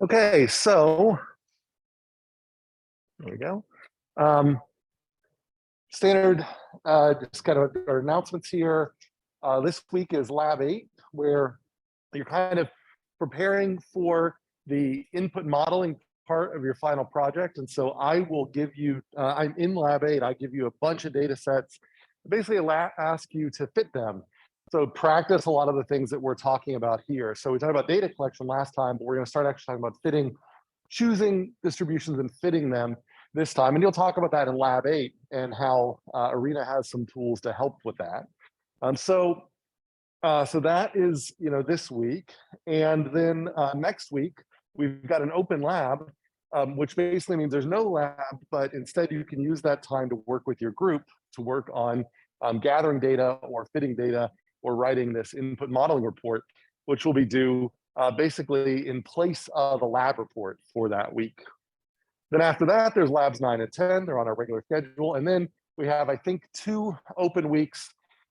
Okay, so there we go. Standard, just kind of our announcements here. This week is Lab 8, where you're kind of preparing for the input modeling part of your final project. And so I will give you, I'm in Lab 8, I give you a bunch of data sets, basically ask you to fit them. So practice a lot of the things that we're talking about here. So we talked about data collection last time, but we're going to start actually talking about fitting, choosing distributions and fitting them this time. And you'll talk about that in Lab 8 and how Arena has some tools to help with that. So that is, this week. And then next week, we've got an open lab, which basically means there's no lab, but instead you can use that time to work with your group to work on gathering data or fitting data or writing this input modeling report, which will be due basically in place of a lab report for that week. Then after that, there's labs 9 and 10. They're on our regular schedule. And then we have, I think, 2 open weeks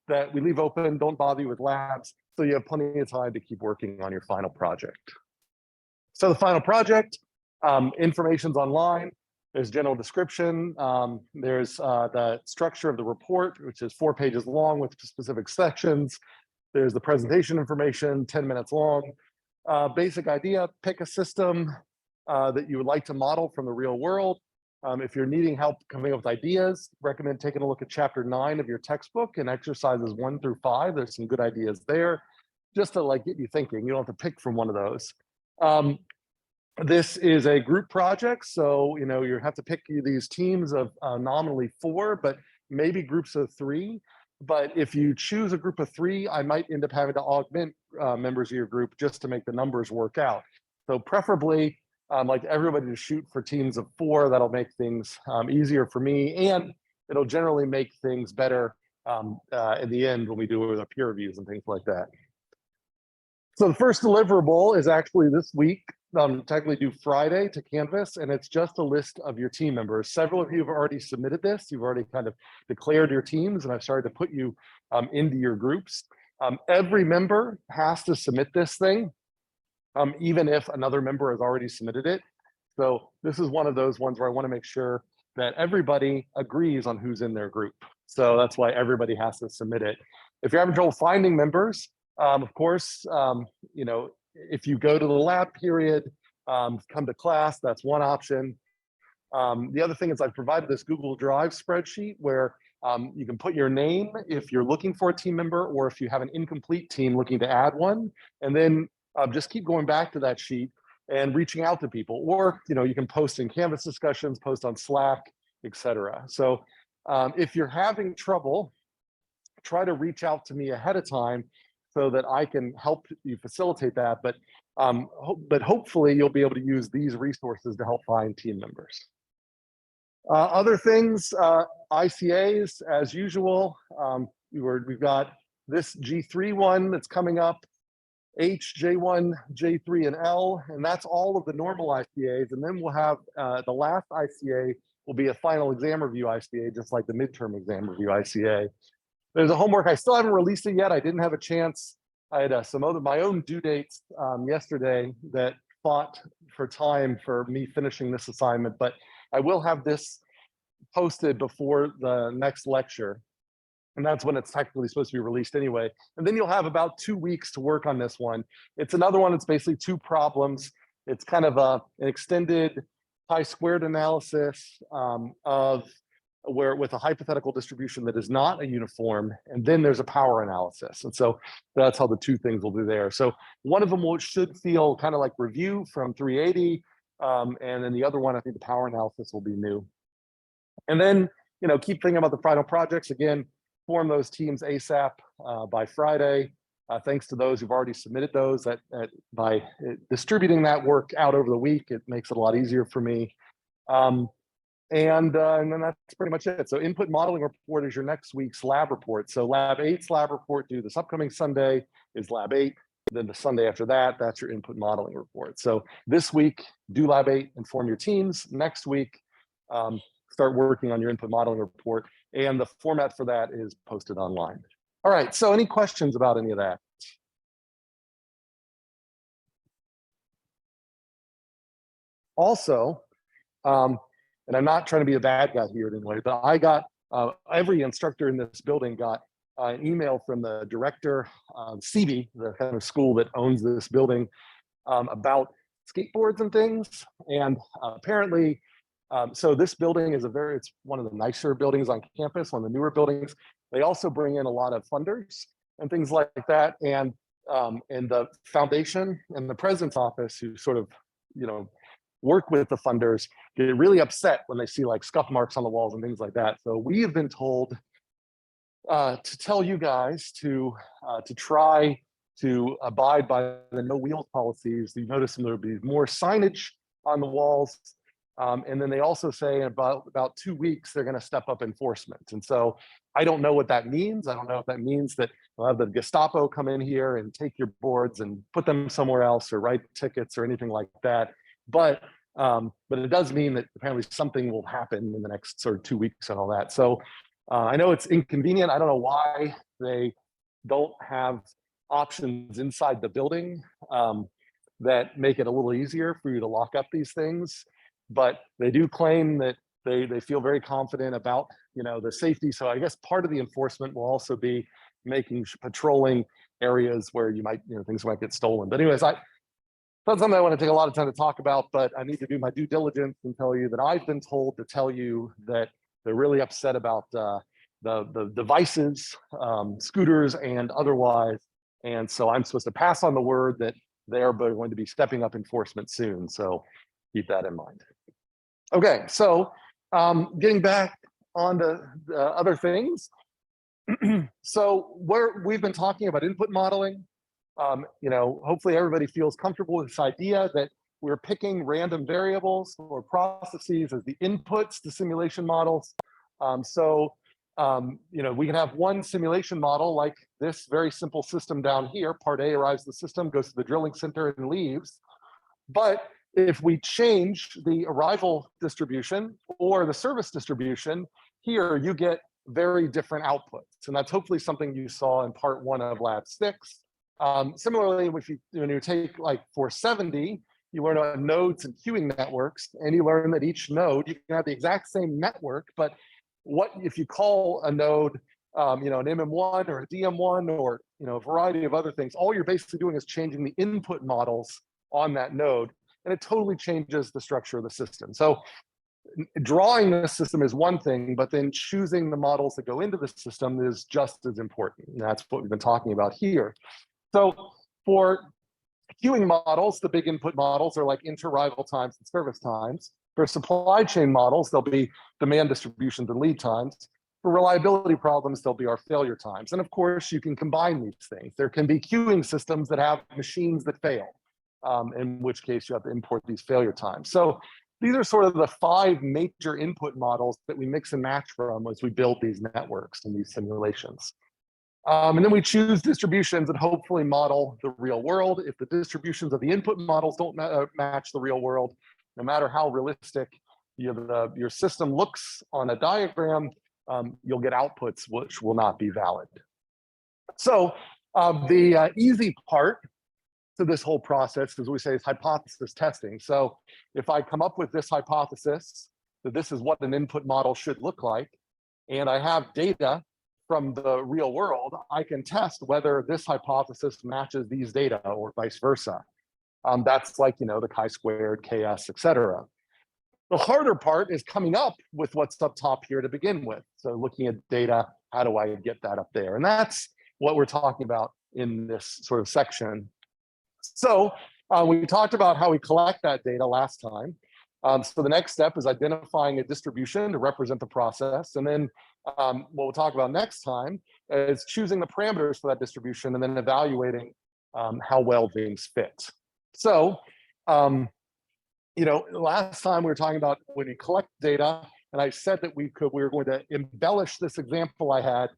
that we leave open. Don't bother you with labs. So you have plenty of time to keep working on your final project. So the final project, information's online. There's general description. There's the structure of the report, which is 4 pages long with specific sections. There's the presentation information, 10 minutes long. Basic idea, pick a system that you would like to model from the real world. If you're needing help coming up with ideas, recommend taking a look at chapter 9 of your textbook and exercises 1 through 5. There's some good ideas there, just to get you thinking. You don't have to pick from one of those. This is a group project, so you have to pick these teams of nominally 4, but maybe groups of 3. But if you choose a group of 3, I might end up having to augment members of your group just to make the numbers work out. So preferably, like everybody to shoot for teams of 4. That'll make things easier for me, and it'll generally make things better in the end when we do it with our peer reviews and things like that. So the first deliverable is actually this week, technically due Friday to Canvas, and it's just a list of your team members. Several of you have already submitted this. You've already kind of declared your teams, and I've started to put you into your groups. Every member has to submit this thing, even if another member has already submitted it. So this is one of those ones where I want to make sure that everybody agrees on who's in their group. So that's why everybody has to submit it. If you're having trouble finding members, of course, if you go to the lab period, come to class, that's one option. The other thing is I've provided this Google Drive spreadsheet where you can put your name if you're looking for a team member, or if you have an incomplete team looking to add one, and then just keep going back to that sheet and reaching out to people. Or you can post in Canvas discussions, post on Slack, etc. So if you're having trouble, try to reach out to me ahead of time so that I can help you facilitate that. But hopefully you'll be able to use these resources to help find team members. Other things, ICAs, as usual. We've got this G3 one that's coming up, H, J1, J3, and L, and that's all of the normal ICAs. And then we'll have the last ICA will be a final exam review ICA, just like the midterm exam review ICA. There's a homework. I still haven't released it yet. I didn't have a chance. I had some of my own due dates yesterday that fought for time for me finishing this assignment, but I will have this posted before the next lecture. And that's when it's technically supposed to be released anyway. And then you'll have about 2 weeks to work on this one. It's another one. It's basically 2 problems. It's kind of an extended chi-squared analysis with a hypothetical distribution that is not a uniform, and then there's a power analysis. And so that's how the 2 things will do there. So one of them should feel kind of like review from 380, and then the other one, I think the power analysis will be new. And then, keep thinking about the final projects. Again, form those teams ASAP by Friday. Thanks to those who've already submitted those. By distributing that work out over the week, it makes it a lot easier for me. And then that's pretty much it. So input modeling report is your next week's lab report. So lab 8's lab report due this upcoming Sunday is lab 8. Then the Sunday after that, that's your input modeling report. So this week, do lab 8 and form your teams. Next week, start working on your input modeling report. And the format for that is posted online. All right, so any questions about any of that? Also, and I'm not trying to be a bad guy here in any way, but I got, every instructor in this building got an email from the director, CB, the kind of school that owns this building, about skateboards and things. And apparently, so this building is it's one of the nicer buildings on campus, one of the newer buildings. They also bring in a lot of funders and things like that. And the foundation and the president's office, who sort of, work with the funders, get really upset when they see like scuff marks on the walls and things like that. So we have been told to tell you guys to try to abide by the no wheels policies. You notice there'll be more signage on the walls. And then they also say in about 2 weeks, they're going to step up enforcement. And so I don't know what that means. I don't know if that means that we'll have the Gestapo come in here and take your boards and put them somewhere else or write tickets or anything like that. But it does mean that apparently something will happen in the next sort of 2 weeks and all that. So I know it's inconvenient. I don't know why they don't have options inside the building that make it a little easier for you to lock up these things. But they do claim that they feel very confident about, the safety. So I guess part of the enforcement will also be patrolling areas where you might, things might get stolen. But anyways, not something I want to take a lot of time to talk about, but I need to do my due diligence and tell you that I've been told to tell you that they're really upset about the devices, scooters and otherwise. And so I'm supposed to pass on the word that they are going to be stepping up enforcement soon. So keep that in mind. Okay, so getting back on to other things. So we've been talking about input modeling. Hopefully everybody feels comfortable with this idea that we're picking random variables or processes as the inputs to simulation models. We can have one simulation model like this very simple system down here. Part A arrives at the system, goes to the drilling center and leaves. But if we change the arrival distribution or the service distribution, here you get very different outputs. And that's hopefully something you saw in part 1 of lab 6. Similarly, when you take like 470, you learn about nodes and queuing networks, and you learn that each node, you can have the exact same network, but what if you call a node, an MM1 or a DM1 or a variety of other things, all you're basically doing is changing the input models on that node, and it totally changes the structure of the system. So drawing the system is one thing, but then choosing the models that go into the system is just as important. And that's what we've been talking about here. So for queuing models, the big input models are like inter-arrival times and service times. For supply chain models, there'll be demand distributions and lead times. For reliability problems, there'll be our failure times. And of course, you can combine these things. There can be queuing systems that have machines that fail, in which case you have to import these failure times. So these are sort of the 5 major input models that we mix and match from as we build these networks and these simulations. And then we choose distributions and hopefully model the real world. If the distributions of the input models don't match the real world, no matter how realistic your system looks on a diagram, you'll get outputs which will not be valid. So the easy part to this whole process, as we say, is hypothesis testing. So if I come up with this hypothesis, that this is what an input model should look like, and I have data from the real world, I can test whether this hypothesis matches these data or vice versa. That's like, the chi-squared, ks, etc. The harder part is coming up with what's up top here to begin with. So looking at data, how do I get that up there? And that's what we're talking about in this sort of section. So we talked about how we collect that data last time. So the next step is identifying a distribution to represent the process. And then what we'll talk about next time is choosing the parameters for that distribution and then evaluating how well things fit. So, last time we were talking about when you collect data, and I said that we were going to embellish this example I had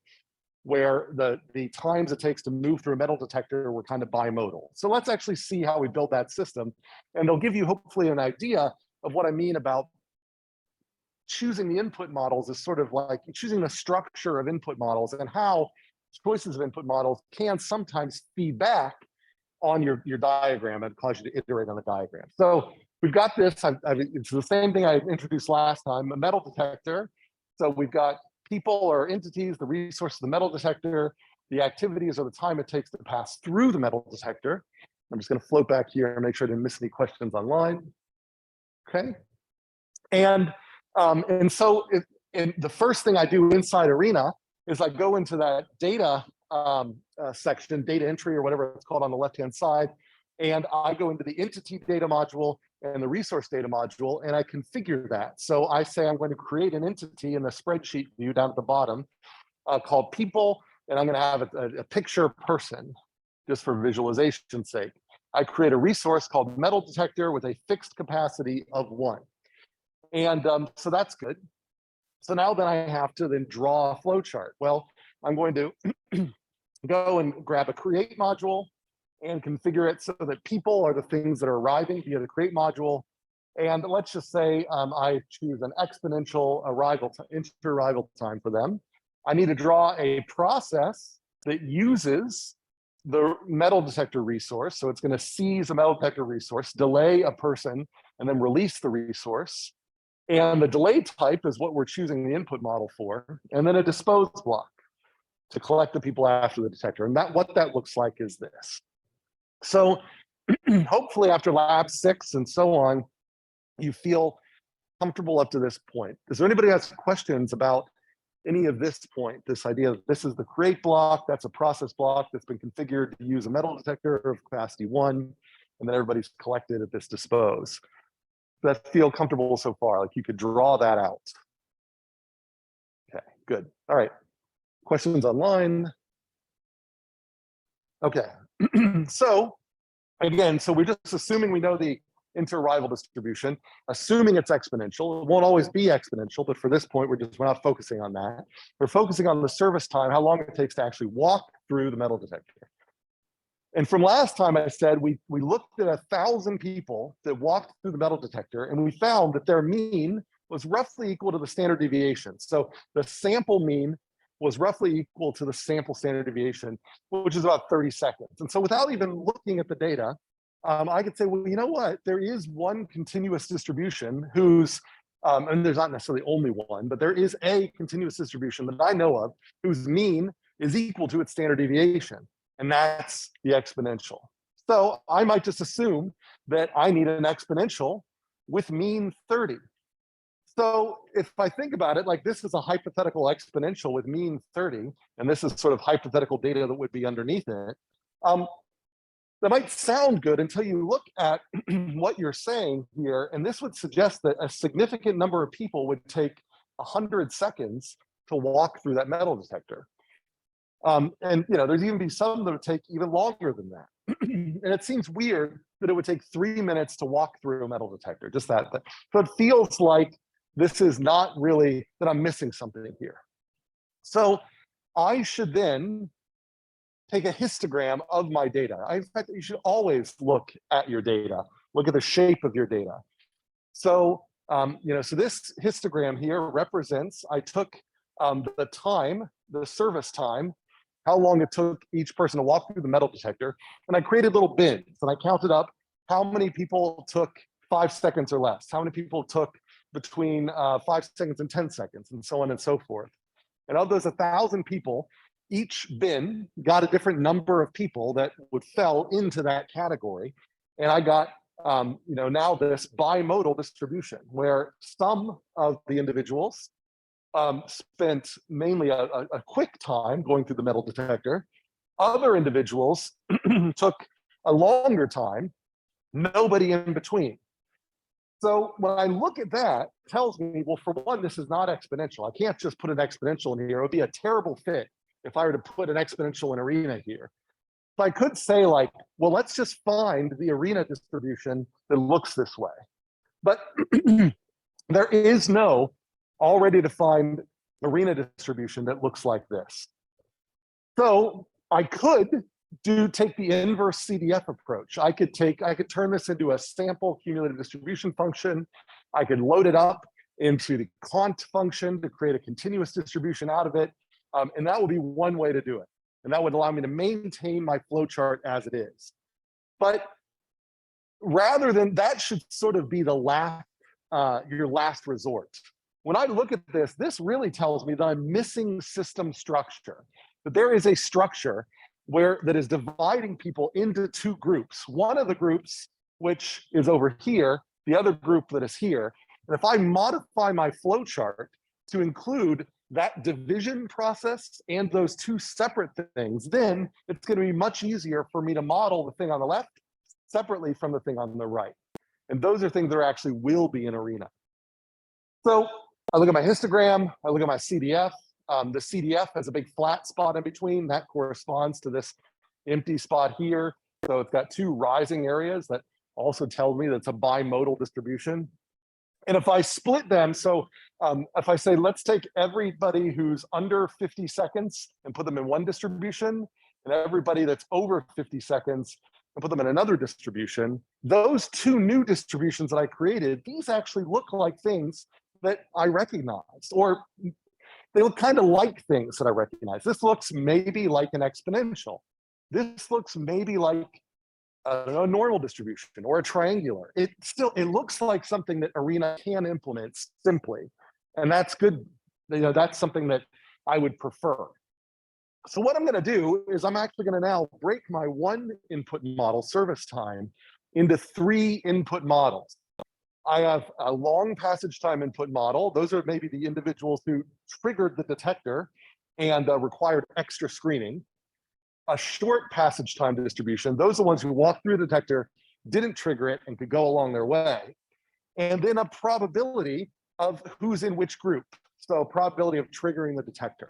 where the times it takes to move through a metal detector were kind of bimodal. So let's actually see how we build that system. And it'll give you hopefully an idea of what I mean about choosing the input models is sort of like choosing the structure of input models and how choices of input models can sometimes feed back on your diagram and cause you to iterate on the diagram. So we've got this, it's the same thing I introduced last time, a metal detector. So we've got people or entities, the resource of the metal detector, the activities or the time it takes to pass through the metal detector. I'm just going to float back here and make sure I didn't miss any questions online. Okay. And so the first thing I do inside Arena is I go into that data section, data entry or whatever it's called on the left-hand side, and I go into the entity data module and the resource data module, and I configure that. So I say I'm going to create an entity in the spreadsheet view down at the bottom called people, and I'm going to have a picture person just for visualization's sake. I create a resource called metal detector with a fixed capacity of 1. And so that's good. So now then I have to then draw a flow chart. Well, I'm going to go and grab a create module and configure it so that people are the things that are arriving via the create module. And let's just say I choose an exponential inter-arrival time for them. I need to draw a process that uses the metal detector resource. So it's going to seize a metal detector resource, delay a person, and then release the resource. And the delay type is what we're choosing the input model for. And then a dispose block to collect the people after the detector. And what that looks like is this. So hopefully after lab 6 and so on, you feel comfortable up to this point. Is there anybody who has questions about any of this point, this idea that this is the create block, that's a process block that's been configured to use a metal detector of capacity 1, and then everybody's collected at this dispose? Does that feel comfortable so far? Like you could draw that out? Okay, good. All right. Questions online? Okay. So again, so we're just assuming we know the inter-arrival distribution, assuming it's exponential. It won't always be exponential, but for this point, we're not focusing on that. We're focusing on the service time, how long it takes to actually walk through the metal detector. And from last time I said, we looked at 1,000 people that walked through the metal detector, and we found that their mean was roughly equal to the standard deviation. So the sample mean was roughly equal to the sample standard deviation, which is about 30 seconds. And so without even looking at the data, I could say, well, you know what? There is one continuous distribution whose, and there's not necessarily only one, but there is a continuous distribution that I know of whose mean is equal to its standard deviation. And that's the exponential. So I might just assume that I need an exponential with mean 30. So if I think about it, like this is a hypothetical exponential with mean 30, and this is sort of hypothetical data that would be underneath it, that might sound good until you look at what you're saying here, and this would suggest that a significant number of people would take 100 seconds to walk through that metal detector. And there's even be some that would take even longer than that. And it seems weird that it would take 3 minutes to walk through a metal detector, just that. So it feels like this is not really, that I'm missing something here. So I should then take a histogram of my data. In fact, you should always look at your data, look at the shape of your data. So, so this histogram here represents, I took the time, the service time, how long it took each person to walk through the metal detector, and I created little bins, and I counted up how many people took 5 seconds or less, how many people took between 5 seconds and 10 seconds, and so on and so forth. And of those 1,000 people, each bin got a different number of people that would fell into that category. And I got, now this bimodal distribution where some of the individuals spent mainly a quick time going through the metal detector. Other individuals took a longer time, nobody in between. So when I look at that, it tells me, well, for one, this is not exponential. I can't just put an exponential in here. It would be a terrible fit if I were to put an exponential in Arena here. So I could say like, well, let's just find the Arena distribution that looks this way. But there is no already defined Arena distribution that looks like this. So I could take the inverse CDF approach. I could turn this into a sample cumulative distribution function. I could load it up into the cont function to create a continuous distribution out of it. And that would be one way to do it. And that would allow me to maintain my flowchart as it is. But rather than that should sort of be the last, your last resort. When I look at this, this really tells me that I'm missing system structure, that there is a structure that is dividing people into two groups. One of the groups, which is over here, the other group that is here. And if I modify my flow chart to include that division process and those two separate things, then it's going to be much easier for me to model the thing on the left separately from the thing on the right. And those are things that actually will be in ARENA. So I look at my histogram, I look at my CDF. The CDF has a big flat spot in between. That corresponds to this empty spot here. So it's got two rising areas that also tell me that it's a bimodal distribution. And if I split them, so if I say, let's take everybody who's under 50 seconds and put them in one distribution, and everybody that's over 50 seconds and put them in another distribution, those two new distributions that I created, these actually look like things that I recognized, or they look kind of like things that I recognize. This looks maybe like an exponential. This looks maybe like a normal distribution or a triangular. It looks like something that ARENA can implement simply. And that's good. You know, that's something that I would prefer. So what I'm going to do is I'm actually going to now break my one input model, service time, into three input models. I have a long passage time input model. Those are maybe the individuals who triggered the detector and required extra screening. A short passage time distribution. Those are the ones who walked through the detector, didn't trigger it, and could go along their way. And then a probability of who's in which group. So probability of triggering the detector.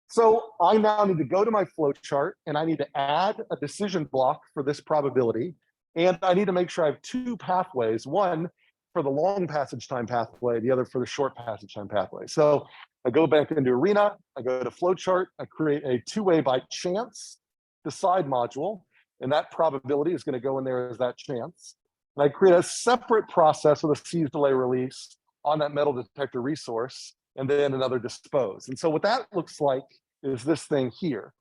So I now need to go to my flow chart and I need to add a decision block for this probability. And I need to make sure I have two pathways, one for the long passage time pathway, the other for the short passage time pathway. So I go back into ARENA, I go to flowchart, I create a two-way by chance decide module, and that probability is going to go in there as that chance. And I create a separate process with a seize delay release on that metal detector resource, and then another dispose. And so what that looks like is this thing here.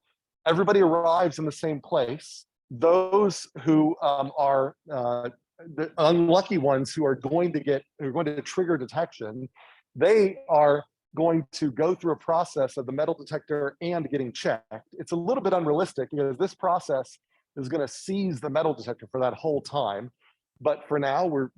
Everybody arrives in the same place. Those who are the unlucky ones who are going to trigger detection, they are going to go through a process of the metal detector and getting checked. It's a little bit unrealistic because this process is going to seize the metal detector for that whole time. But for now, we're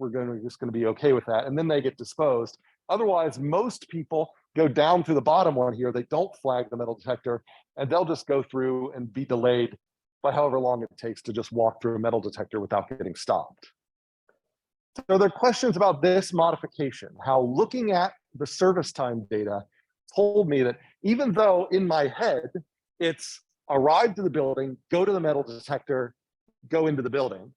just going to be okay with that. And then they get disposed. Otherwise, most people go down through the bottom one here. They don't flag the metal detector, and they'll just go through and be delayed by however long it takes to just walk through a metal detector without getting stopped. So there are questions about this modification, how looking at the service time data told me that even though in my head, it's arrive to the building, go to the metal detector, go into the building,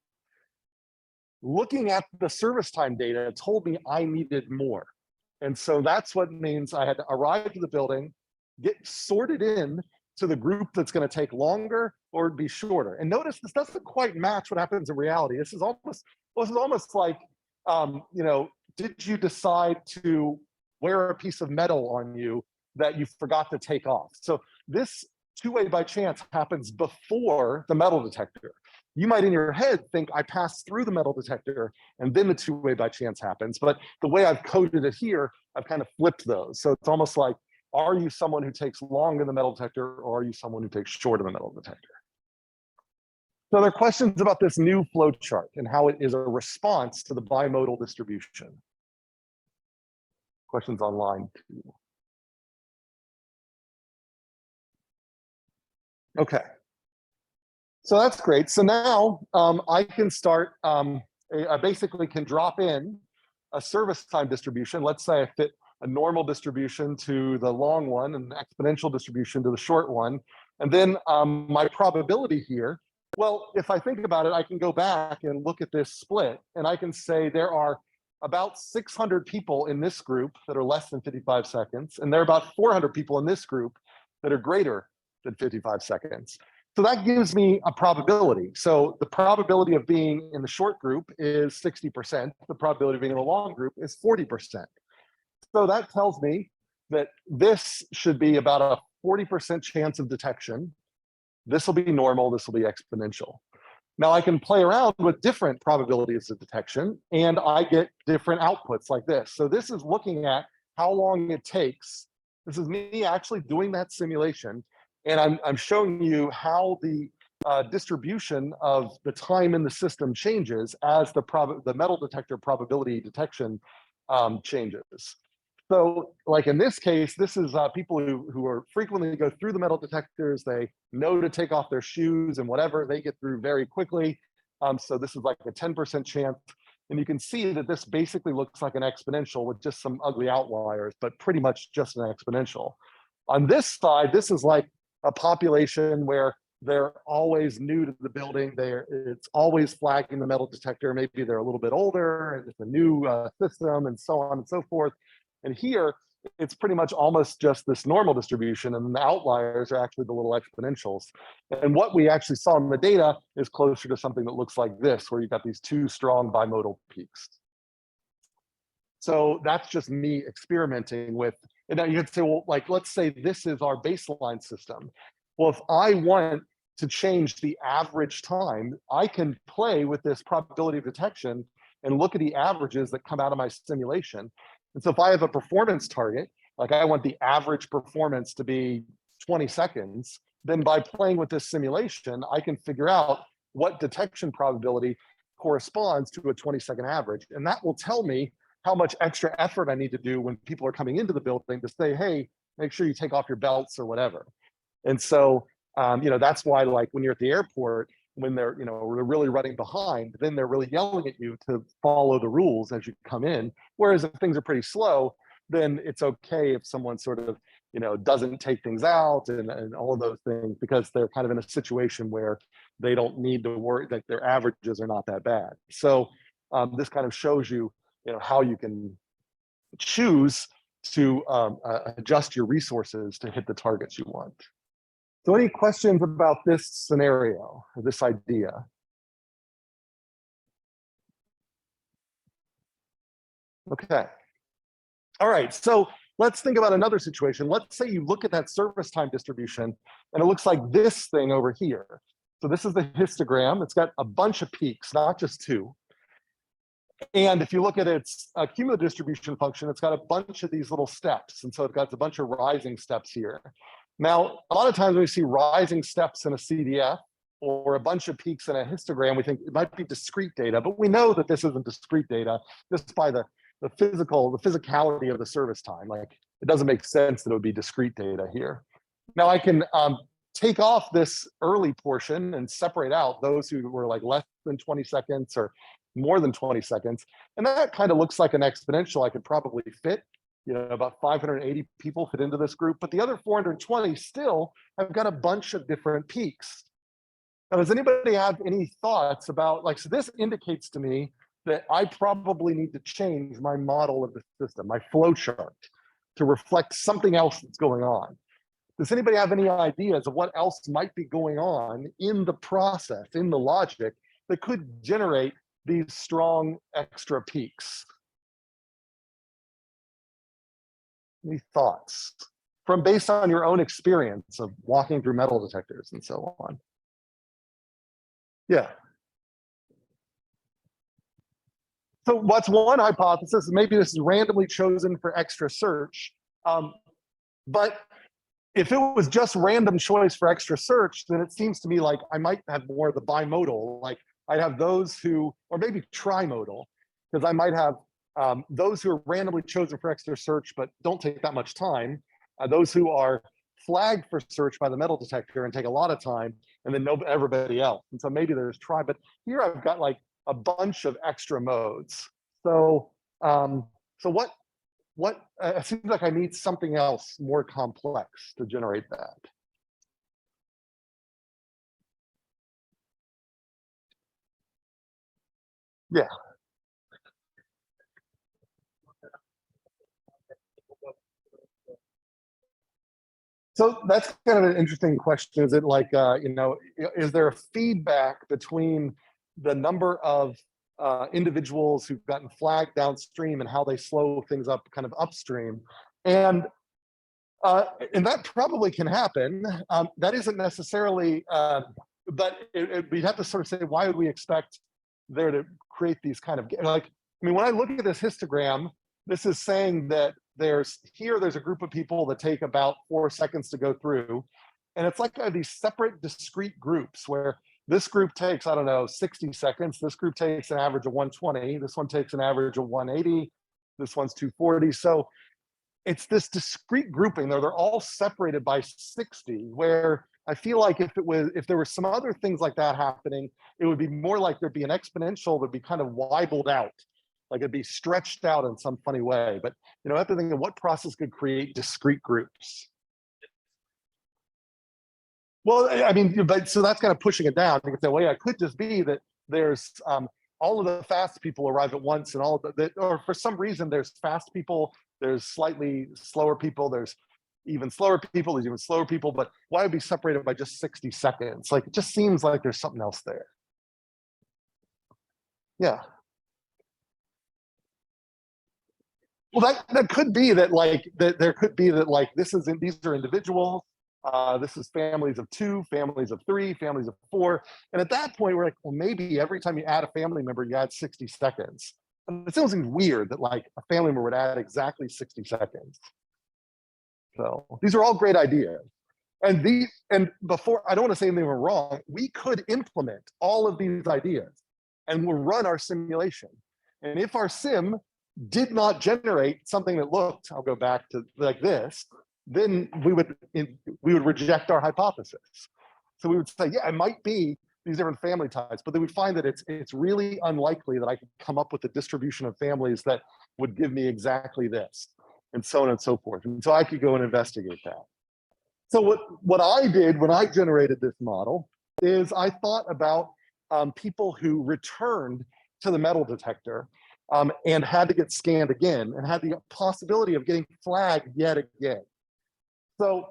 looking at the service time data told me I needed more. And so that's what means I had to arrive to the building, get sorted in to the group that's going to take longer or be shorter. And notice this doesn't quite match what happens in reality. This is almost like, you know, did you decide to wear a piece of metal on you that you forgot to take off? So this two-way by chance happens before the metal detector. You might in your head think I passed through the metal detector and then the two-way by chance happens. But the way I've coded it here, I've kind of flipped those. So it's almost like, are you someone who takes long in the metal detector or are you someone who takes short in the metal detector? So there are questions about this new flow chart and how it is a response to the bimodal distribution. Questions online too. Okay. So that's great. So now I can start, I basically can drop in a service time distribution. Let's say I fit a normal distribution to the long one and an exponential distribution to the short one. And then my probability here, well, if I think about it, I can go back and look at this split and I can say there are about 600 people in this group that are less than 55 seconds. And there are about 400 people in this group that are greater than 55 seconds. So that gives me a probability. So the probability of being in the short group is 60%. The probability of being in the long group is 40%. So that tells me that this should be about a 40% chance of detection. This will be normal, this will be exponential. Now I can play around with different probabilities of detection and I get different outputs like this. So this is looking at how long it takes. This is me actually doing that simulation. And I'm showing you how the distribution of the time in the system changes as the metal detector probability detection changes. So like in this case, this is people who are frequently go through the metal detectors. They know to take off their shoes and whatever, they get through very quickly. So this is like a 10% chance. And you can see that this basically looks like an exponential with just some ugly outliers, but pretty much just an exponential. On this side, this is like a population where they're always new to the building. It's always flagging the metal detector. Maybe they're a little bit older, it's a new system and so on and so forth. And here, it's pretty much almost just this normal distribution, and the outliers are actually the little exponentials. And what we actually saw in the data is closer to something that looks like this, where you've got these two strong bimodal peaks. So that's just me experimenting with, and now you could say, well, like, let's say this is our baseline system. Well, if I want to change the average time, I can play with this probability of detection and look at the averages that come out of my simulation. And so if I have a performance target, like I want the average performance to be 20 seconds, then by playing with this simulation, I can figure out what detection probability corresponds to a 20-second average. And that will tell me how much extra effort I need to do when people are coming into the building to say, hey, make sure you take off your belts or whatever. And so, that's why, like, when you're at the airport, when they're really running behind, then they're really yelling at you to follow the rules as you come in. Whereas if things are pretty slow, then it's okay if someone sort of, doesn't take things out and all of those things, because they're kind of in a situation where they don't need to worry, that their averages are not that bad. So this kind of shows you, how you can choose to adjust your resources to hit the targets you want. So any questions about this scenario, or this idea? Okay. All right, so let's think about another situation. Let's say you look at that service time distribution and it looks like this thing over here. So this is the histogram. It's got a bunch of peaks, not just two. And if you look at its cumulative distribution function, it's got a bunch of these little steps. And so it's got a bunch of rising steps here. Now, a lot of times when we see rising steps in a CDF or a bunch of peaks in a histogram, we think it might be discrete data, but we know that this isn't discrete data just by the physicality of the service time. Like, it doesn't make sense that it would be discrete data here. Now I can take off this early portion and separate out those who were like less than 20 seconds or more than 20 seconds. And that kind of looks like an exponential I could probably fit. About 580 people fit into this group, but the other 420 still have got a bunch of different peaks. Now, does anybody have any thoughts about, like, so this indicates to me that I probably need to change my model of the system, my flow chart, to reflect something else that's going on. Does anybody have any ideas of what else might be going on in the process, in the logic, that could generate these strong extra peaks? Any thoughts from based on your own experience of walking through metal detectors and so on? Yeah. So what's one hypothesis? Maybe this is randomly chosen for extra search. But if it was just random choice for extra search, then it seems to me like I might have more of the bimodal. Like I'd have those who, or maybe trimodal, because I might have those who are randomly chosen for extra search but don't take that much time, those who are flagged for search by the metal detector and take a lot of time, and then everybody else. And so maybe there's tri, but here I've got like a bunch of extra modes. So what it seems like I need something else more complex to generate that. Yeah. So that's kind of an interesting question. Is it like, is there a feedback between the number of individuals who've gotten flagged downstream and how they slow things up kind of upstream? And that probably can happen. That isn't necessarily but we'd have to sort of say, why would we expect there to create these kind of, like, I mean, when I look at this histogram, this is saying that there's a group of people that take about 4 seconds to go through. And it's like these separate discrete groups where this group takes, I don't know, 60 seconds. This group takes an average of 120. This one takes an average of 180. This one's 240. So it's this discrete grouping. They're all separated by 60, where I feel like if there were some other things like that happening, it would be more like there'd be an exponential that'd be kind of wibbled out, like it'd be stretched out in some funny way. But I have to think of what process could create discrete groups. Well, I mean, but so that's kind of pushing it down. You could say, well, yeah, it could just be that there's all of the fast people arrive at once, and all of the, or for some reason, there's fast people, there's slightly slower people, there's even slower people, there's even slower people, but why would be separated by just 60 seconds? Like, it just seems like there's something else there. Yeah. Well, that could be that, like, that there could be that, like, these are individuals. This is families of 2, families of 3, families of 4. And at that point, we're like, well, maybe every time you add a family member, you add 60 seconds. And it seems weird that, like, a family member would add exactly 60 seconds. So these are all great ideas. And before, I don't want to say anything wrong, we could implement all of these ideas and we'll run our simulation. And if our sim did not generate something that looked, I'll go back to like this, then we would reject our hypothesis. So we would say, yeah, it might be these different family types, but then we find that it's really unlikely that I could come up with a distribution of families that would give me exactly this, and so on and so forth. And so I could go and investigate that. So what I did when I generated this model is I thought about people who returned to the metal detector and had to get scanned again and had the possibility of getting flagged yet again. So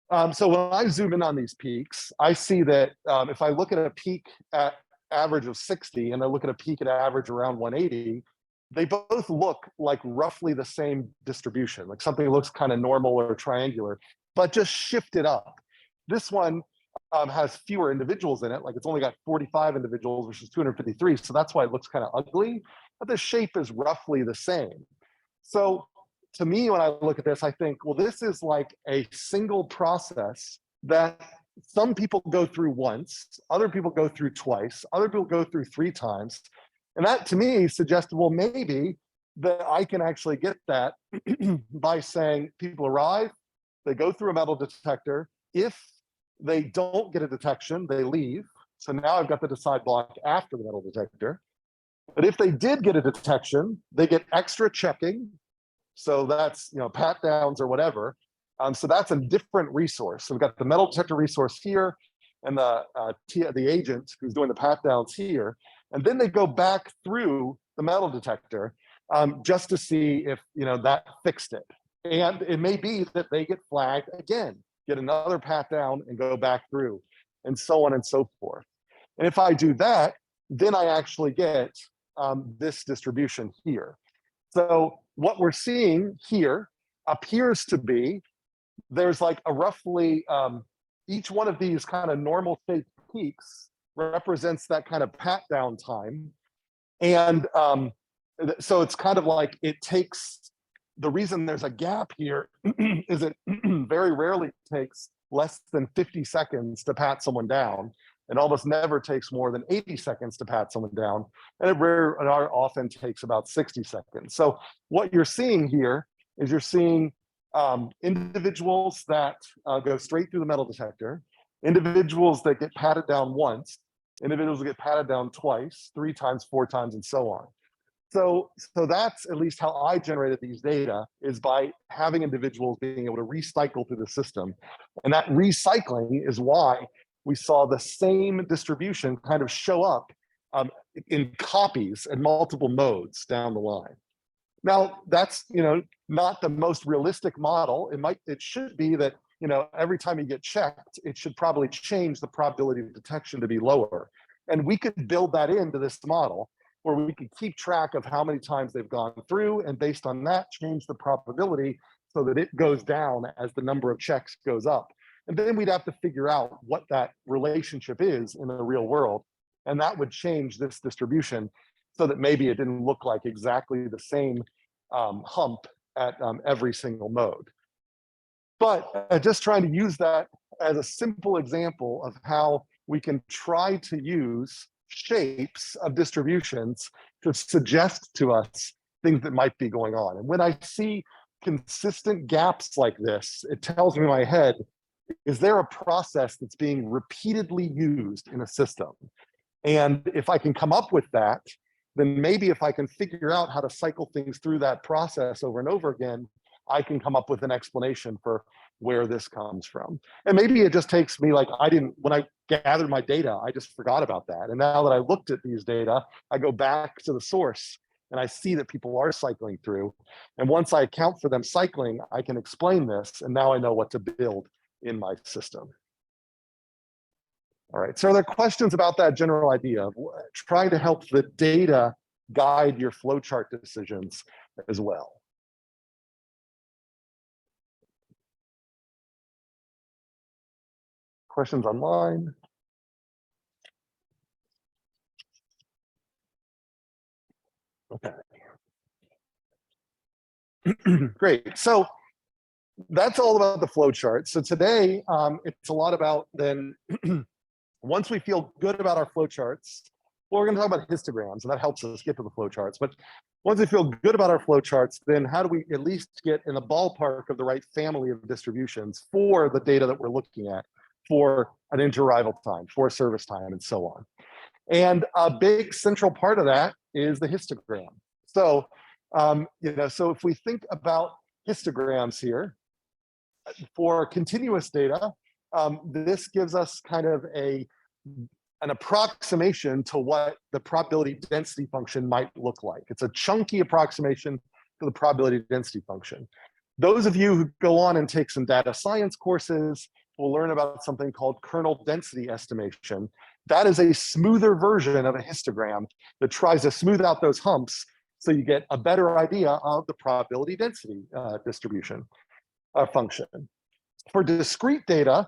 when I zoom in on these peaks, I see that if I look at a peak at average of 60 and I look at a peak at average around 180, they both look like roughly the same distribution, like something that looks kind of normal or triangular, but just shifted up. This one has fewer individuals in it, like it's only got 45 individuals versus 253, so that's why it looks kind of ugly, but the shape is roughly the same. So to me, when I look at this, I think, well, this is like a single process that some people go through once, other people go through twice, other people go through 3 times. And that to me suggested, well, maybe that I can actually get that by saying people arrive, they go through a metal detector. If they don't get a detection, they leave. So now I've got the decide block after the metal detector. But if they did get a detection, they get extra checking. So that's, pat downs or whatever. So that's a different resource. So we've got the metal detector resource here and the agent who's doing the pat downs here. And then they go back through the metal detector just to see if, that fixed it. And it may be that they get flagged again, get another pat down and go back through, and so on and so forth. And if I do that, then I actually get this distribution here. So what we're seeing here appears to be, there's like a roughly, each one of these kind of normal shaped peaks represents that kind of pat down time. And so it's kind of like it takes, the reason there's a gap here is it very rarely takes less than 50 seconds to pat someone down. It almost never takes more than 80 seconds to pat someone down, and it often takes about 60 seconds. So what you're seeing here is you're seeing individuals that go straight through the metal detector, individuals that get patted down once, individuals that get patted down twice, 3 times, 4 times, and so on. So that's at least how I generated these data, is by having individuals being able to recycle through the system. And that recycling is why we saw the same distribution kind of show up in copies and multiple modes down the line. Now, that's not the most realistic model. It should be that every time you get checked, it should probably change the probability of detection to be lower. And we could build that into this model, where we could keep track of how many times they've gone through, and based on that, change the probability so that it goes down as the number of checks goes up. And then we'd have to figure out what that relationship is in the real world. And that would change this distribution so that maybe it didn't look like exactly the same hump at every single mode. But just trying to use that as a simple example of how we can try to use shapes of distributions to suggest to us things that might be going on. And when I see consistent gaps like this, it tells me in my head, is there a process that's being repeatedly used in a system? And if I can come up with that, then maybe if I can figure out how to cycle things through that process over and over again, I can come up with an explanation for where this comes from. And maybe it just takes me like, when I gathered my data, I just forgot about that. And now that I looked at these data, I go back to the source and I see that people are cycling through. And once I account for them cycling, I can explain this. And now I know what to build in my system. All right, so are there questions about that general idea of trying to help the data guide your flowchart decisions as well? Questions online? Okay. Great. So that's all about the flowchart. So today, it's a lot about then, once we feel good about our flowcharts, well, we're going to talk about histograms, and that helps us get to the flowcharts. But once we feel good about our flowcharts, then how do we at least get in the ballpark of the right family of distributions for the data that we're looking at, for an interarrival time, for service time, and so on. And a big central part of that is the histogram. So, so if we think about histograms here, for continuous data, this gives us kind of an approximation to what the probability density function might look like. It's a chunky approximation to the probability density function. Those of you who go on and take some data science courses will learn about something called kernel density estimation. That is a smoother version of a histogram that tries to smooth out those humps so you get a better idea of the probability density distribution function. For discrete data,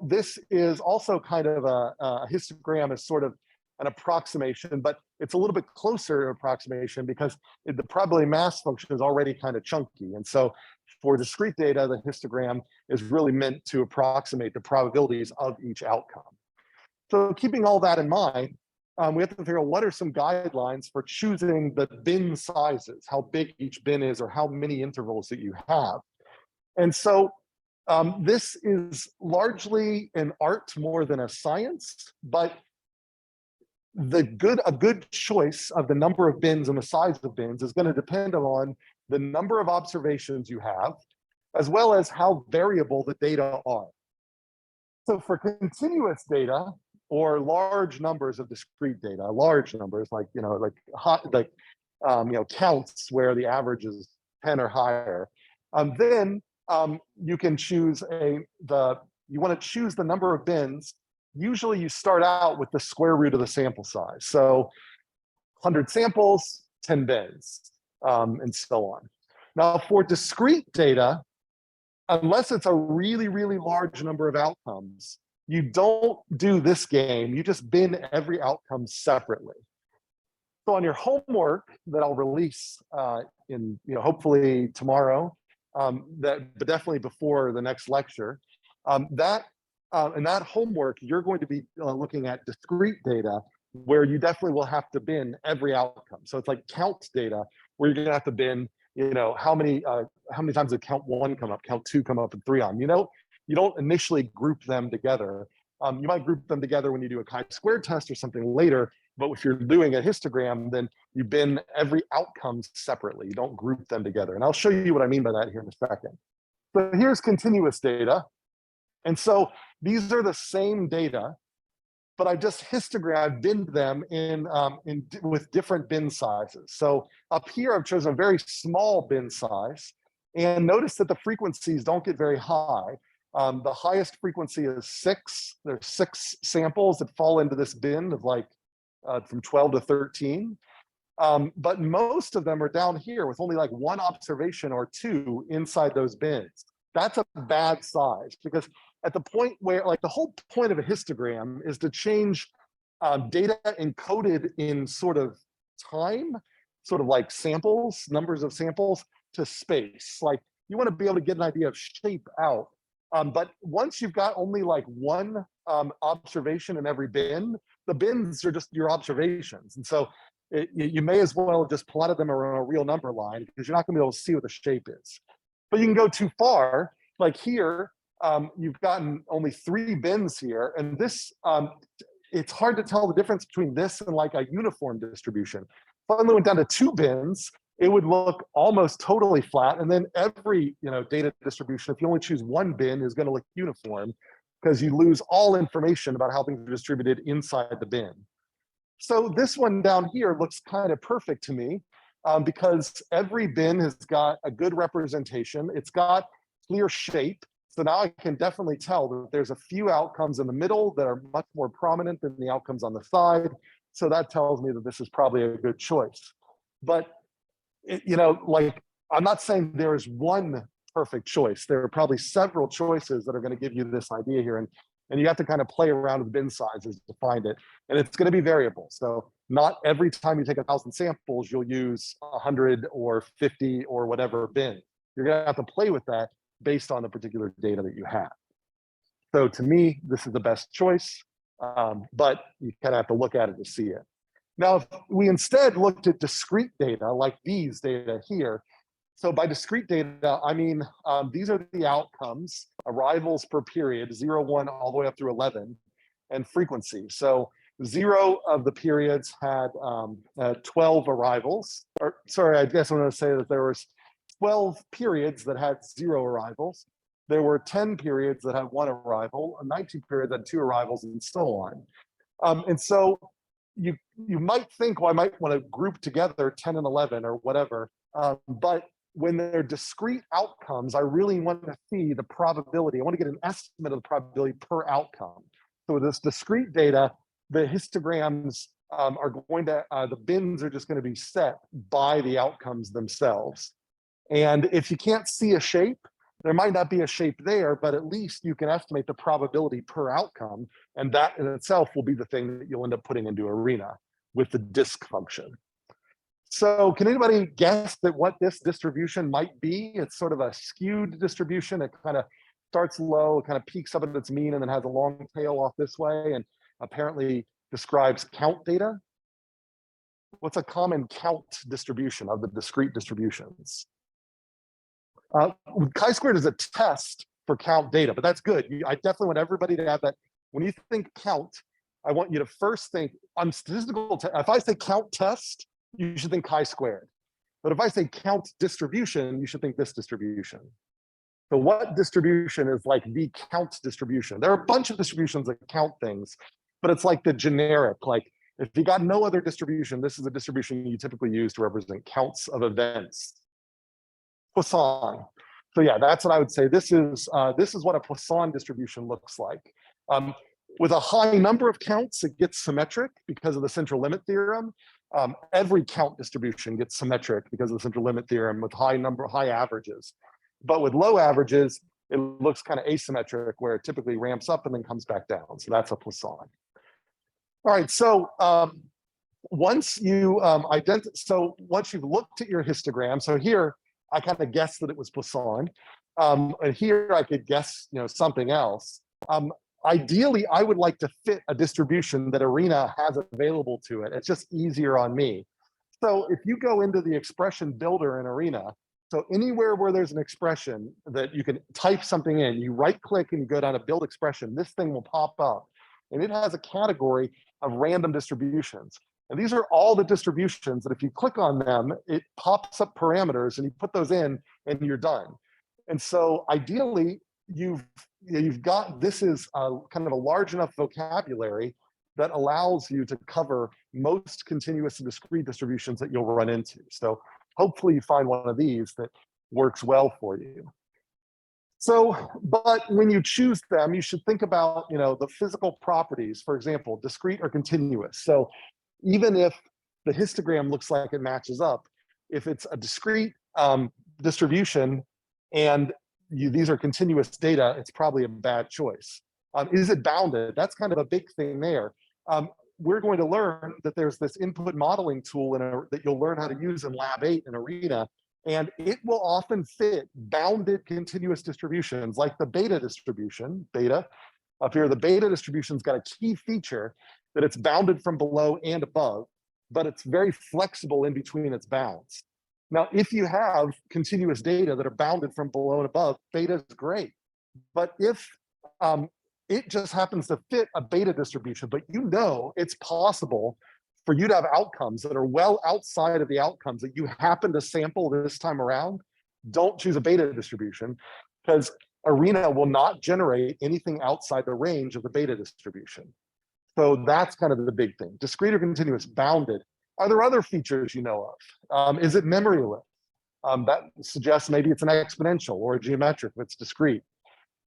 this is also kind of a histogram is sort of an approximation, but it's a little bit closer to approximation because the probability mass function is already kind of chunky. And so for discrete data, the histogram is really meant to approximate the probabilities of each outcome. So keeping all that in mind, we have to figure out what are some guidelines for choosing the bin sizes, how big each bin is, or how many intervals that you have. And so this is largely an art more than a science, but a good choice of the number of bins and the size of bins is going to depend on the number of observations you have, as well as how variable the data are. So for continuous data, or large numbers of discrete data, large numbers like counts where the average is 10 or higher, then you can choose you want to choose the number of bins. Usually you start out with the square root of the sample size. So 100 samples, 10 bins, and so on. Now for discrete data, unless it's a really, really large number of outcomes, you don't do this game. You just bin every outcome separately. So on your homework that I'll release in hopefully tomorrow, but definitely before the next lecture, in that homework, you're going to be looking at discrete data where you definitely will have to bin every outcome. So it's like count data where you're going to have to bin, how many times did count 1 come up, count 2 come up, and 3 on. You don't initially group them together. You might group them together when you do a chi-square test or something later, but if you're doing a histogram, then you bin every outcome separately. You don't group them together. And I'll show you what I mean by that here in a second. So here's continuous data. And so these are the same data, but I just binned them with different bin sizes. So up here, I've chosen a very small bin size. And notice that the frequencies don't get very high. The highest frequency is 6. There's 6 samples that fall into this bin of from 12 to 13. But most of them are down here with only 1 observation or 2 inside those bins. That's a bad size because at the point where, like, the whole point of a histogram is to change data encoded in sort of time, sort of like samples, numbers of samples, to space. Like, you want to be able to get an idea of shape out. But once you've got only like one observation in every bin, the bins are just your observations. And so you may as well just plotted them around a real number line, because you're not going to be able to see what the shape is. But you can go too far. Like here, you've gotten only 3 bins here. And this, it's hard to tell the difference between this and like a uniform distribution. If I only went down to 2 bins, it would look almost totally flat. And then every data distribution, if you only choose 1 bin, is going to look uniform, because you lose all information about how things are distributed inside the bin. So this one down here looks kind of perfect to me, because every bin has got a good representation. It's got clear shape. So now I can definitely tell that there's a few outcomes in the middle that are much more prominent than the outcomes on the side. So that tells me that this is probably a good choice. But like, I'm not saying there is one perfect choice. There are probably several choices that are going to give you this idea here. And you have to kind of play around with bin sizes to find it. And it's going to be variable. So not every time you take 1,000 samples, you'll use 100 or 50 or whatever bin. You're going to have to play with that based on the particular data that you have. So to me, this is the best choice, but you kind of have to look at it to see it. Now, if we instead looked at discrete data, like these data here, so by discrete data, I mean, these are the outcomes, arrivals per period, 0, 1, all the way up through 11, and frequency. So 0 of the periods had 12 arrivals, or sorry, I guess I'm going to say that there was 12 periods that had 0 arrivals. There were 10 periods that had 1 arrival, 19 periods that had 2 arrivals, and so on. And so you might think, well, I might want to group together 10 and 11 or whatever, but when they're discrete outcomes, I really want to see the probability. I want to get an estimate of the probability per outcome. So with this discrete data, the histograms are going to, the bins are just going to be set by the outcomes themselves. And if you can't see a shape, there might not be a shape there, but at least you can estimate the probability per outcome. And that in itself will be the thing that you'll end up putting into ARENA with the disk function. So can anybody guess that what this distribution might be? It's sort of a skewed distribution. It kind of starts low, kind of peaks up at its mean, and then has a long tail off this way, and apparently describes count data. What's a common count distribution of the discrete distributions? Chi-squared is a test for count data, but that's good. I definitely want everybody to have that. When you think count, I want you to first think on statistical. If I say count test, you should think chi-squared. But if I say count distribution, you should think this distribution. So what distribution is like the count distribution? There are a bunch of distributions that count things, but it's like the generic, like if you got no other distribution, this is a distribution you typically use to represent counts of events. Poisson. So yeah, that's what I would say. This is what a Poisson distribution looks like. With a high number of counts, it gets symmetric because of the central limit theorem. Every count distribution gets symmetric because of the central limit theorem with high averages. But with low averages, it looks kind of asymmetric, where it typically ramps up and then comes back down. So that's a Poisson. All right, so once you once you've looked at your histogram, so here I kind of guessed that it was Poisson, and here I could guess something else. Ideally, I would like to fit a distribution that ARENA has available to it. It's just easier on me. So if you go into the expression builder in ARENA, so anywhere where there's an expression that you can type something in, you right click and you go down to build expression, this thing will pop up. And it has a category of random distributions. And these are all the distributions that if you click on them, it pops up parameters and you put those in and you're done. And so ideally, you've got, this is kind of a large enough vocabulary that allows you to cover most continuous and discrete distributions that you'll run into. So hopefully you find one of these that works well for you. So, but when you choose them, you should think about, the physical properties, for example, discrete or continuous. So even if the histogram looks like it matches up, if it's a discrete distribution and these are continuous data, it's probably a bad choice. Is it bounded? That's kind of a big thing there. We're going to learn that there's this input modeling tool that you'll learn how to use in Lab 8 in ARENA, and it will often fit bounded continuous distributions like the beta distribution, beta. Up here, the beta distribution's got a key feature that it's bounded from below and above, but it's very flexible in between its bounds. Now, if you have continuous data that are bounded from below and above, beta is great. But if it just happens to fit a beta distribution, but you know it's possible for you to have outcomes that are well outside of the outcomes that you happen to sample this time around, don't choose a beta distribution, because ARENA will not generate anything outside the range of the beta distribution. So that's kind of the big thing. Discrete or continuous, bounded. Are there other features you know of? Is it memoryless? That suggests maybe it's an exponential or a geometric if it's discrete.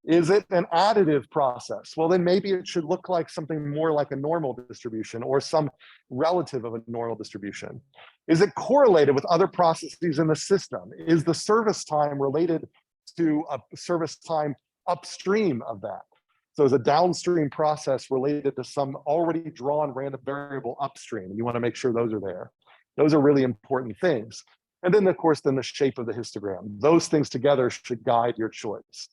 Is it an additive process? Well, then maybe it should look like something more like a normal distribution or some relative of a normal distribution. Is it correlated with other processes in the system? Is the service time related to a service time upstream of that? So is a downstream process related to some already drawn random variable upstream? And you want to make sure those are there. Those are really important things. And then, of course, then the shape of the histogram. Those things together should guide your choice.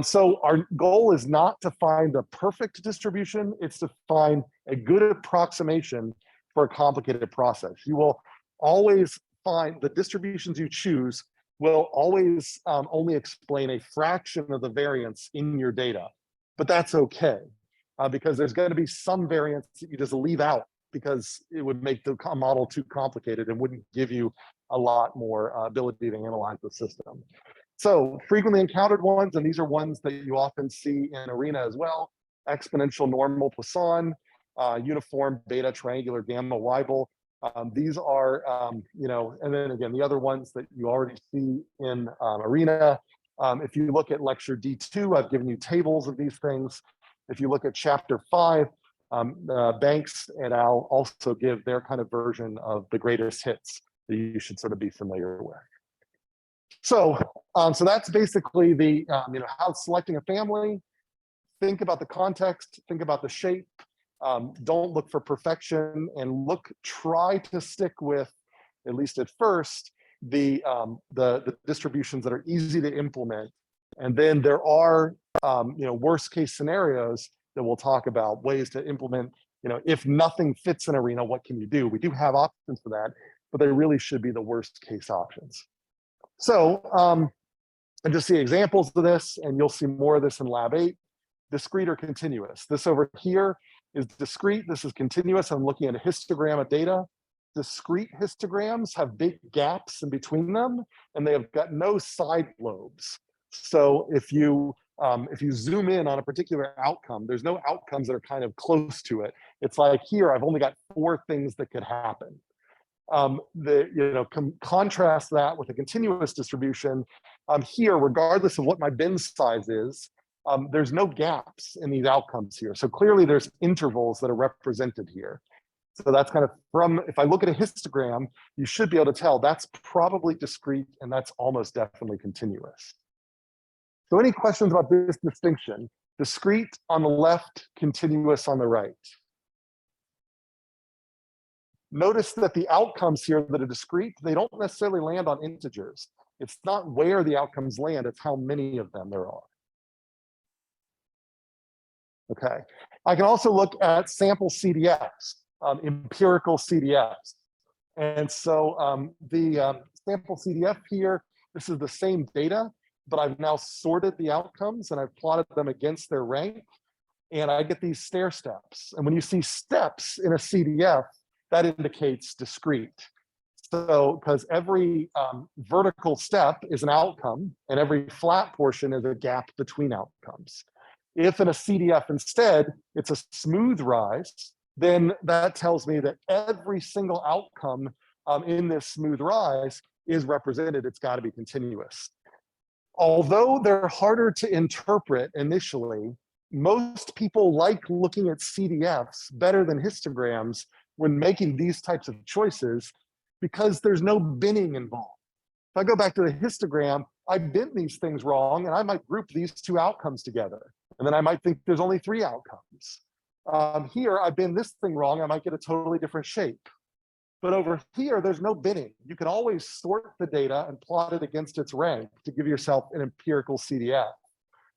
So our goal is not to find the perfect distribution, it's to find a good approximation for a complicated process. You will always find the distributions you choose will always only explain a fraction of the variance in your data, but that's okay, because there's going to be some variance that you just leave out because it would make the model too complicated and wouldn't give you a lot more ability to analyze the system. So frequently encountered ones, and these are ones that you often see in ARENA as well: exponential normal Poisson, uniform beta triangular gamma Weibel. These are, and then again, the other ones that you already see in ARENA. If you look at lecture D2, I've given you tables of these things. If you look at chapter 5, Banks et al. Also give their kind of version of the greatest hits that you should sort of be familiar with. So, so that's basically the, how selecting a family. Think about the context, think about the shape. Don't look for perfection, and try to stick with, at least at first, the distributions that are easy to implement. And then there are, worst case scenarios that we'll talk about, ways to implement, if nothing fits in ARENA, what can you do? We do have options for that, but they really should be the worst case options. So, and just see examples of this, and you'll see more of this in Lab 8. Discrete or continuous. This over here is discrete, this is continuous. I'm looking at a histogram of data. Discrete histograms have big gaps in between them, and they have got no side lobes. So if you zoom in on a particular outcome, there's no outcomes that are kind of close to it. It's like here, I've only got 4 things that could happen. Contrast that with a continuous distribution. Here, regardless of what my bin size is, there's no gaps in these outcomes here. So clearly there's intervals that are represented here. So that's kind of if I look at a histogram, you should be able to tell that's probably discrete and that's almost definitely continuous. So any questions about this distinction? Discrete on the left, continuous on the right. Notice that the outcomes here that are discrete, they don't necessarily land on integers. It's not where the outcomes land, it's how many of them there are. Okay. I can also look at sample CDFs, empirical CDFs. And so the sample CDF here, this is the same data, but I've now sorted the outcomes and I've plotted them against their rank. And I get these stair steps. And when you see steps in a CDF, that indicates discrete. So, because every vertical step is an outcome and every flat portion is a gap between outcomes. If in a CDF instead, it's a smooth rise, then that tells me that every single outcome in this smooth rise is represented. It's got to be continuous. Although they're harder to interpret initially, most people like looking at CDFs better than histograms when making these types of choices, because there's no binning involved. If I go back to the histogram, I bin these things wrong, and I might group these two outcomes together. And then I might think there's only 3 outcomes. Here, I bin this thing wrong, I might get a totally different shape. But over here, there's no binning. You can always sort the data and plot it against its rank to give yourself an empirical CDF.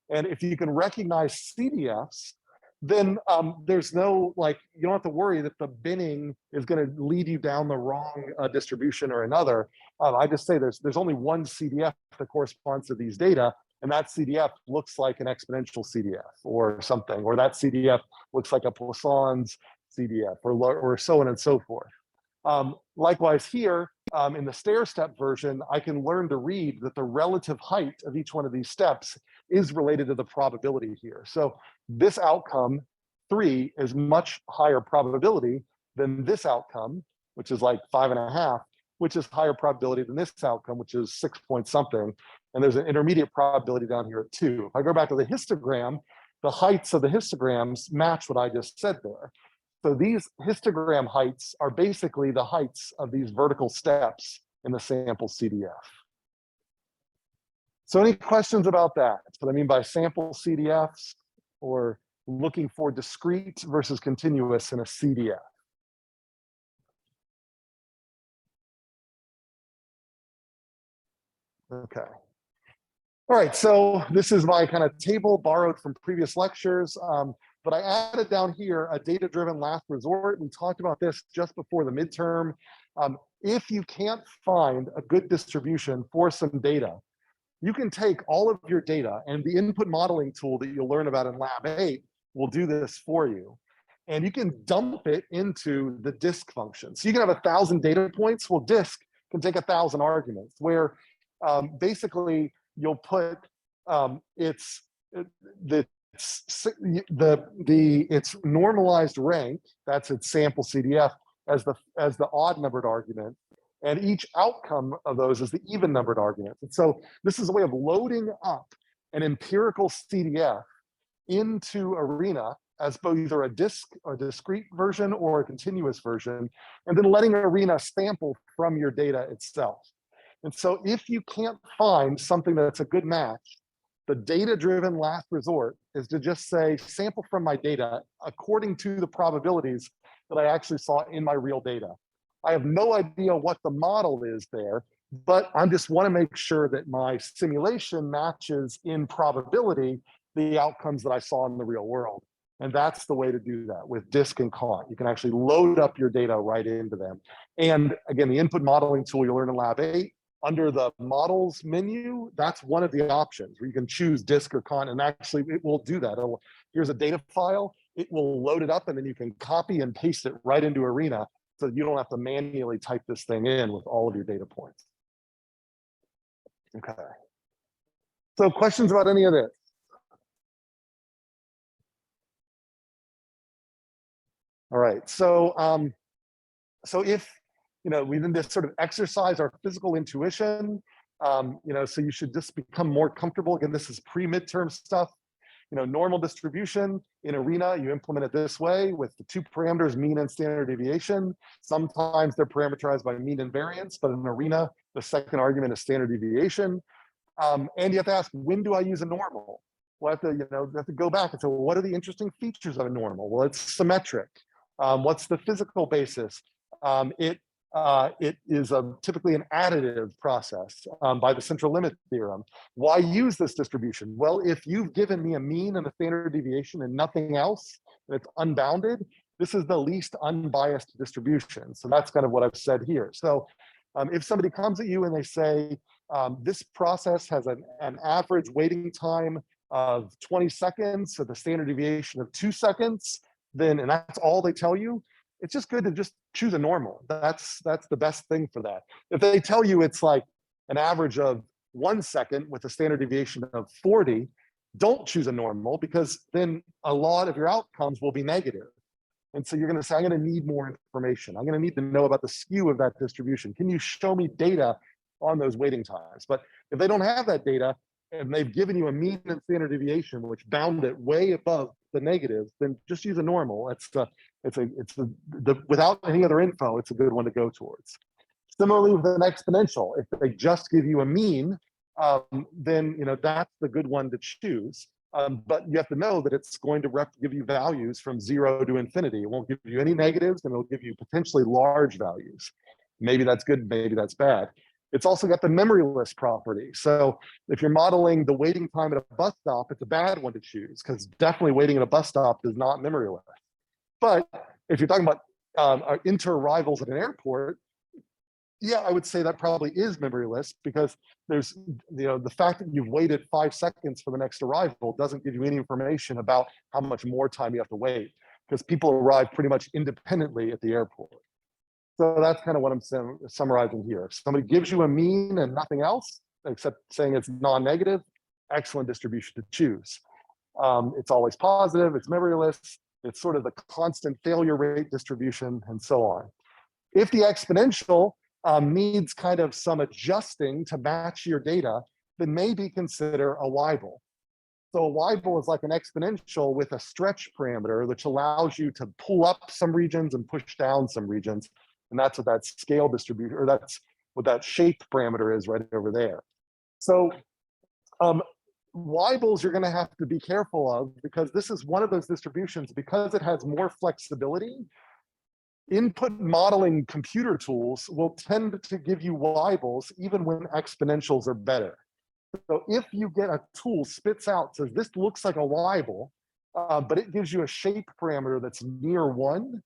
And if you can recognize CDFs, then there's no, like, you don't have to worry that the binning is going to lead you down the wrong distribution or another. I just say there's only one CDF that corresponds to these data, and that CDF looks like an exponential CDF or something, or that CDF looks like a Poisson's CDF, or so on and so forth. Likewise here, in the stair-step version, I can learn to read that the relative height of each one of these steps is related to the probability here. So this outcome 3 is much higher probability than this outcome, which is like 5.5, which is higher probability than this outcome, which is 6 point something. And there's an intermediate probability down here at 2. If I go back to the histogram, the heights of the histograms match what I just said there. So these histogram heights are basically the heights of these vertical steps in the sample CDF. So any questions about that? That's what I mean by sample CDFs, or looking for discrete versus continuous in a CDF. Okay. All right, so this is my kind of table borrowed from previous lectures. But I added down here a data-driven last resort. We talked about this just before the midterm. If you can't find a good distribution for some data, you can take all of your data, and the input modeling tool that you'll learn about in Lab 8 will do this for you. And you can dump it into the disk function. So you can have 1,000 data points. Well, disk can take 1,000 arguments, where basically you'll put its normalized rank, that's its sample CDF, as the odd numbered argument, and each outcome of those is the even numbered argument. And so this is a way of loading up an empirical CDF into ARENA as both either a discrete version or a continuous version, and then letting ARENA sample from your data itself. And so if you can't find something that's a good match, the data-driven last resort is to just say, sample from my data according to the probabilities that I actually saw in my real data. I have no idea what the model is there, but I just want to make sure that my simulation matches in probability the outcomes that I saw in the real world. And that's the way to do that with disk and quant. You can actually load up your data right into them. And again, the input modeling tool you'll learn in Lab 8, under the models menu, that's one of the options where you can choose disk or quant, and actually it will do that. Here's a data file, it will load it up, and then you can copy and paste it right into ARENA, so you don't have to manually type this thing in with all of your data points. Okay. So questions about any of this? All right, so if, we then just sort of exercise our physical intuition, so you should just become more comfortable. Again, this is pre-midterm stuff. Normal distribution in ARENA, you implement it this way with the 2 parameters, mean and standard deviation. Sometimes they're parameterized by mean and variance, but in ARENA, the second argument is standard deviation. And you have to ask, when do I use a normal? Well, you have to go back and say, well, what are the interesting features of a normal? Well, it's symmetric. What's the physical basis? It is typically an additive process by the central limit theorem. Why use this distribution? Well, if you've given me a mean and a standard deviation and nothing else, and it's unbounded, this is the least unbiased distribution. So that's kind of what I've said here. So if somebody comes at you and they say, this process has an average waiting time of 20 seconds, so the standard deviation of 2 seconds, then, and that's all they tell you, it's just good to just choose a normal. That's the best thing for that. If they tell you it's like an average of 1 second with a standard deviation of 40, don't choose a normal, because then a lot of your outcomes will be negative. And so you're going to say, I'm going to need more information. I'm going to need to know about the skew of that distribution. Can you show me data on those waiting times? But if they don't have that data and they've given you a mean and standard deviation, which bound it way above the negatives, then just use a normal. Without any other info, it's a good one to go towards. Similarly with an exponential, if they just give you a mean then that's the good one to choose. But you have to know that it's going to give you values from 0 to infinity. It won't give you any negatives, and it'll give you potentially large values. Maybe that's good, maybe that's bad. It's also got the memoryless property. So if you're modeling the waiting time at a bus stop, it's a bad one to choose, because definitely waiting at a bus stop is not memoryless. But if you're talking about inter-arrivals at an airport, yeah, I would say that probably is memoryless, because there's, the fact that you've waited 5 seconds for the next arrival doesn't give you any information about how much more time you have to wait, because people arrive pretty much independently at the airport. So that's kind of what I'm summarizing here. If somebody gives you a mean and nothing else, except saying it's non-negative, excellent distribution to choose. It's always positive, it's memoryless, it's sort of the constant failure rate distribution, and so on. If the exponential needs kind of some adjusting to match your data, then maybe consider a Weibull. So a Weibull is like an exponential with a stretch parameter, which allows you to pull up some regions and push down some regions. And that's what that scale distribution, or that's what that shape parameter is right over there. So Weibulls you're going to have to be careful of, because this is one of those distributions, because it has more flexibility. Input modeling computer tools will tend to give you Weibulls even when exponentials are better. So if you get a tool spits out, says this looks like a Weibull, but it gives you a shape parameter that's near 1,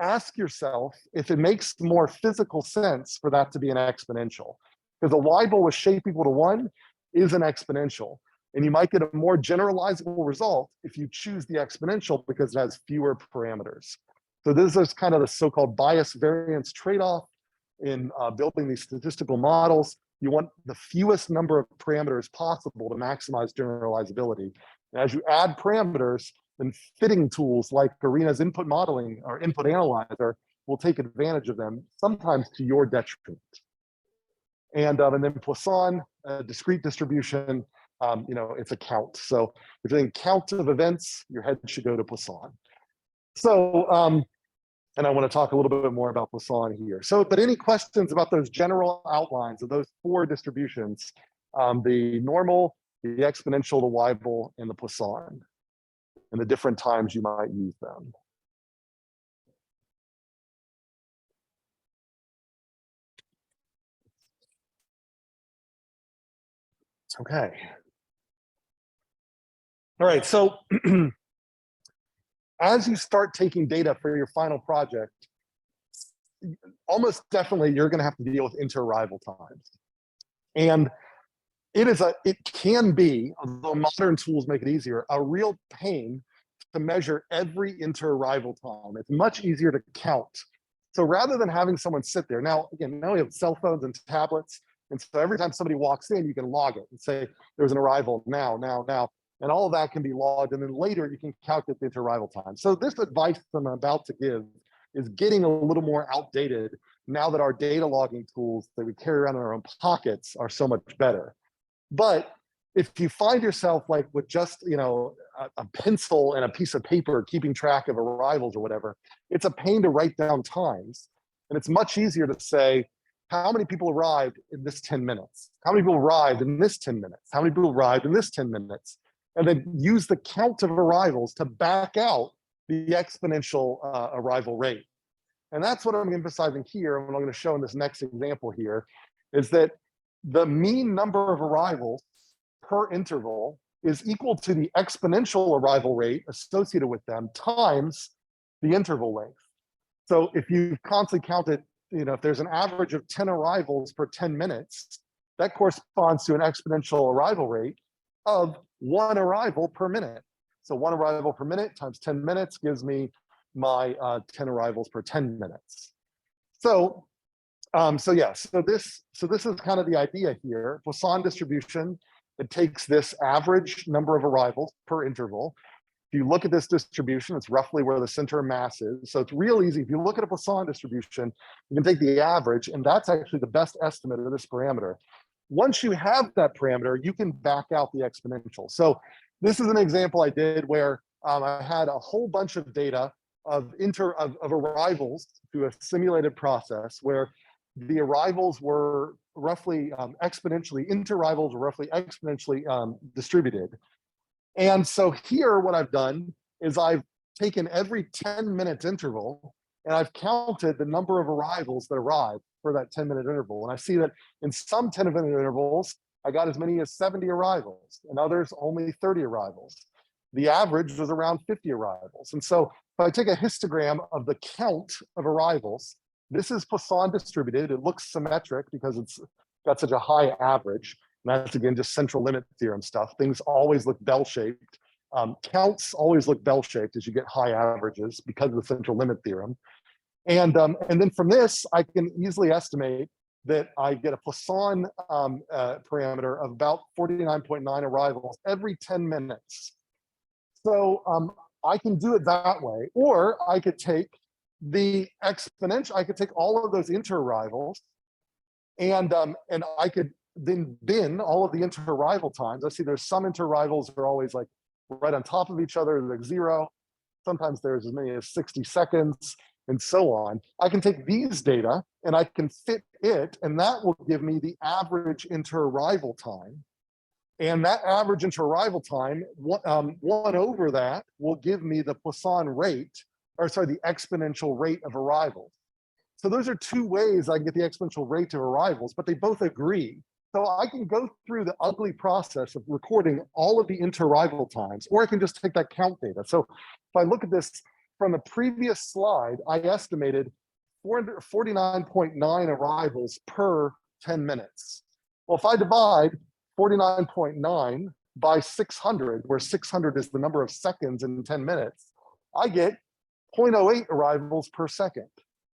ask yourself if it makes more physical sense for that to be an exponential. Because a Weibull with shape equal to 1 is an exponential. And you might get a more generalizable result if you choose the exponential, because it has fewer parameters. So this is kind of the so-called bias variance trade-off in building these statistical models. You want the fewest number of parameters possible to maximize generalizability. And as you add parameters, then fitting tools like Arena's input modeling or input analyzer will take advantage of them, sometimes to your detriment. And then Poisson, discrete distribution, it's a count. So if you're doing count of events, your head should go to Poisson. So, and I want to talk a little bit more about Poisson here. So, but any questions about those general outlines of those 4 distributions, the normal, the exponential, the Weibull, and the Poisson, and the different times you might use them? Okay. All right, so as you start taking data for your final project, almost definitely you're going to have to deal with inter-arrival times. And it can be, although modern tools make it easier, a real pain to measure every inter-arrival time. It's much easier to count. So rather than having someone sit there, now again, now we have cell phones and tablets, and so every time somebody walks in, you can log it and say there's an arrival now, and all of that can be logged, and then later you can calculate the inter-arrival time. So this advice I'm about to give is getting a little more outdated now that our data logging tools that we carry around in our own pockets are so much better. But if you find yourself like with just a pencil and a piece of paper keeping track of arrivals or whatever, it's a pain to write down times. And it's much easier to say, how many people arrived in this 10 minutes? How many people arrived in this 10 minutes? How many people arrived in this 10 minutes? And then use the count of arrivals to back out the exponential arrival rate. And that's what I'm emphasizing here, and what I'm going to show in this next example here, is that the mean number of arrivals per interval is equal to the exponential arrival rate associated with them times the interval length. So if you constantly count it, if there's an average of 10 arrivals per 10 minutes, that corresponds to an exponential arrival rate of 1 arrival per minute. So 1 arrival per minute times 10 minutes gives me my 10 arrivals per 10 minutes. So this is kind of the idea here. Poisson distribution, it takes this average number of arrivals per interval. If you look at this distribution, it's roughly where the center of mass is. So it's real easy. If you look at a Poisson distribution, you can take the average, and that's actually the best estimate of this parameter. Once you have that parameter, you can back out the exponential. So this is an example I did where I had a whole bunch of data of arrivals through a simulated process where the arrivals were roughly exponentially, interarrivals were roughly exponentially distributed. And so here, what I've done is I've taken every 10-minute interval and I've counted the number of arrivals that arrived for that 10-minute interval. And I see that in some 10-minute intervals, I got as many as 70 arrivals, and others only 30 arrivals. The average was around 50 arrivals. And so if I take a histogram of the count of arrivals, this is Poisson distributed. It looks symmetric because it's got such a high average. And that's, again, just central limit theorem stuff. Things always look bell-shaped. Counts always look bell-shaped as you get high averages because of the central limit theorem. And then from this, I can easily estimate that I get a Poisson parameter of about 49.9 arrivals every 10 minutes. So I can do it that way, or I could take the exponential, I could take all of those inter-arrivals and I could then bin all of the inter-arrival times. I see there's some inter-arrivals are always like right on top of each other, like 0. Sometimes there's as many as 60 seconds and so on. I can take these data and I can fit it, and that will give me the average inter-arrival time. And that average inter-arrival time, one over that will give me the Poisson rate, or sorry, the exponential rate of arrivals. So those are two ways I can get the exponential rate of arrivals, but they both agree. So I can go through the ugly process of recording all of the inter-arrival times, or I can just take that count data. So if I look at this from the previous slide, I estimated 449.9 arrivals per 10 minutes. Well, if I divide 49.9 by 600, where 600 is the number of seconds in 10 minutes, I get 0.08 arrivals per second.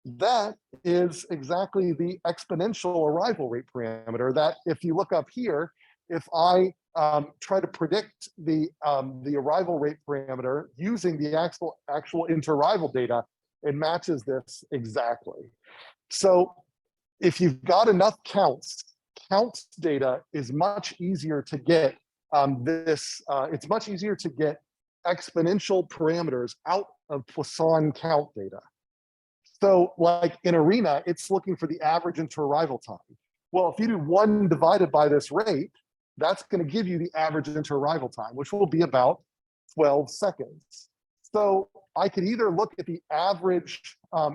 That is exactly the exponential arrival rate parameter that, if you look up here, if I try to predict the arrival rate parameter using the actual inter-arrival data, it matches this exactly. So if you've got enough counts data is much easier to get it's much easier to get exponential parameters out of Poisson count data. So like in ARENA, it's looking for the average inter-arrival time. Well, if you do 1 divided by this rate, that's going to give you the average inter-arrival time, which will be about 12 seconds. So I could either look at the average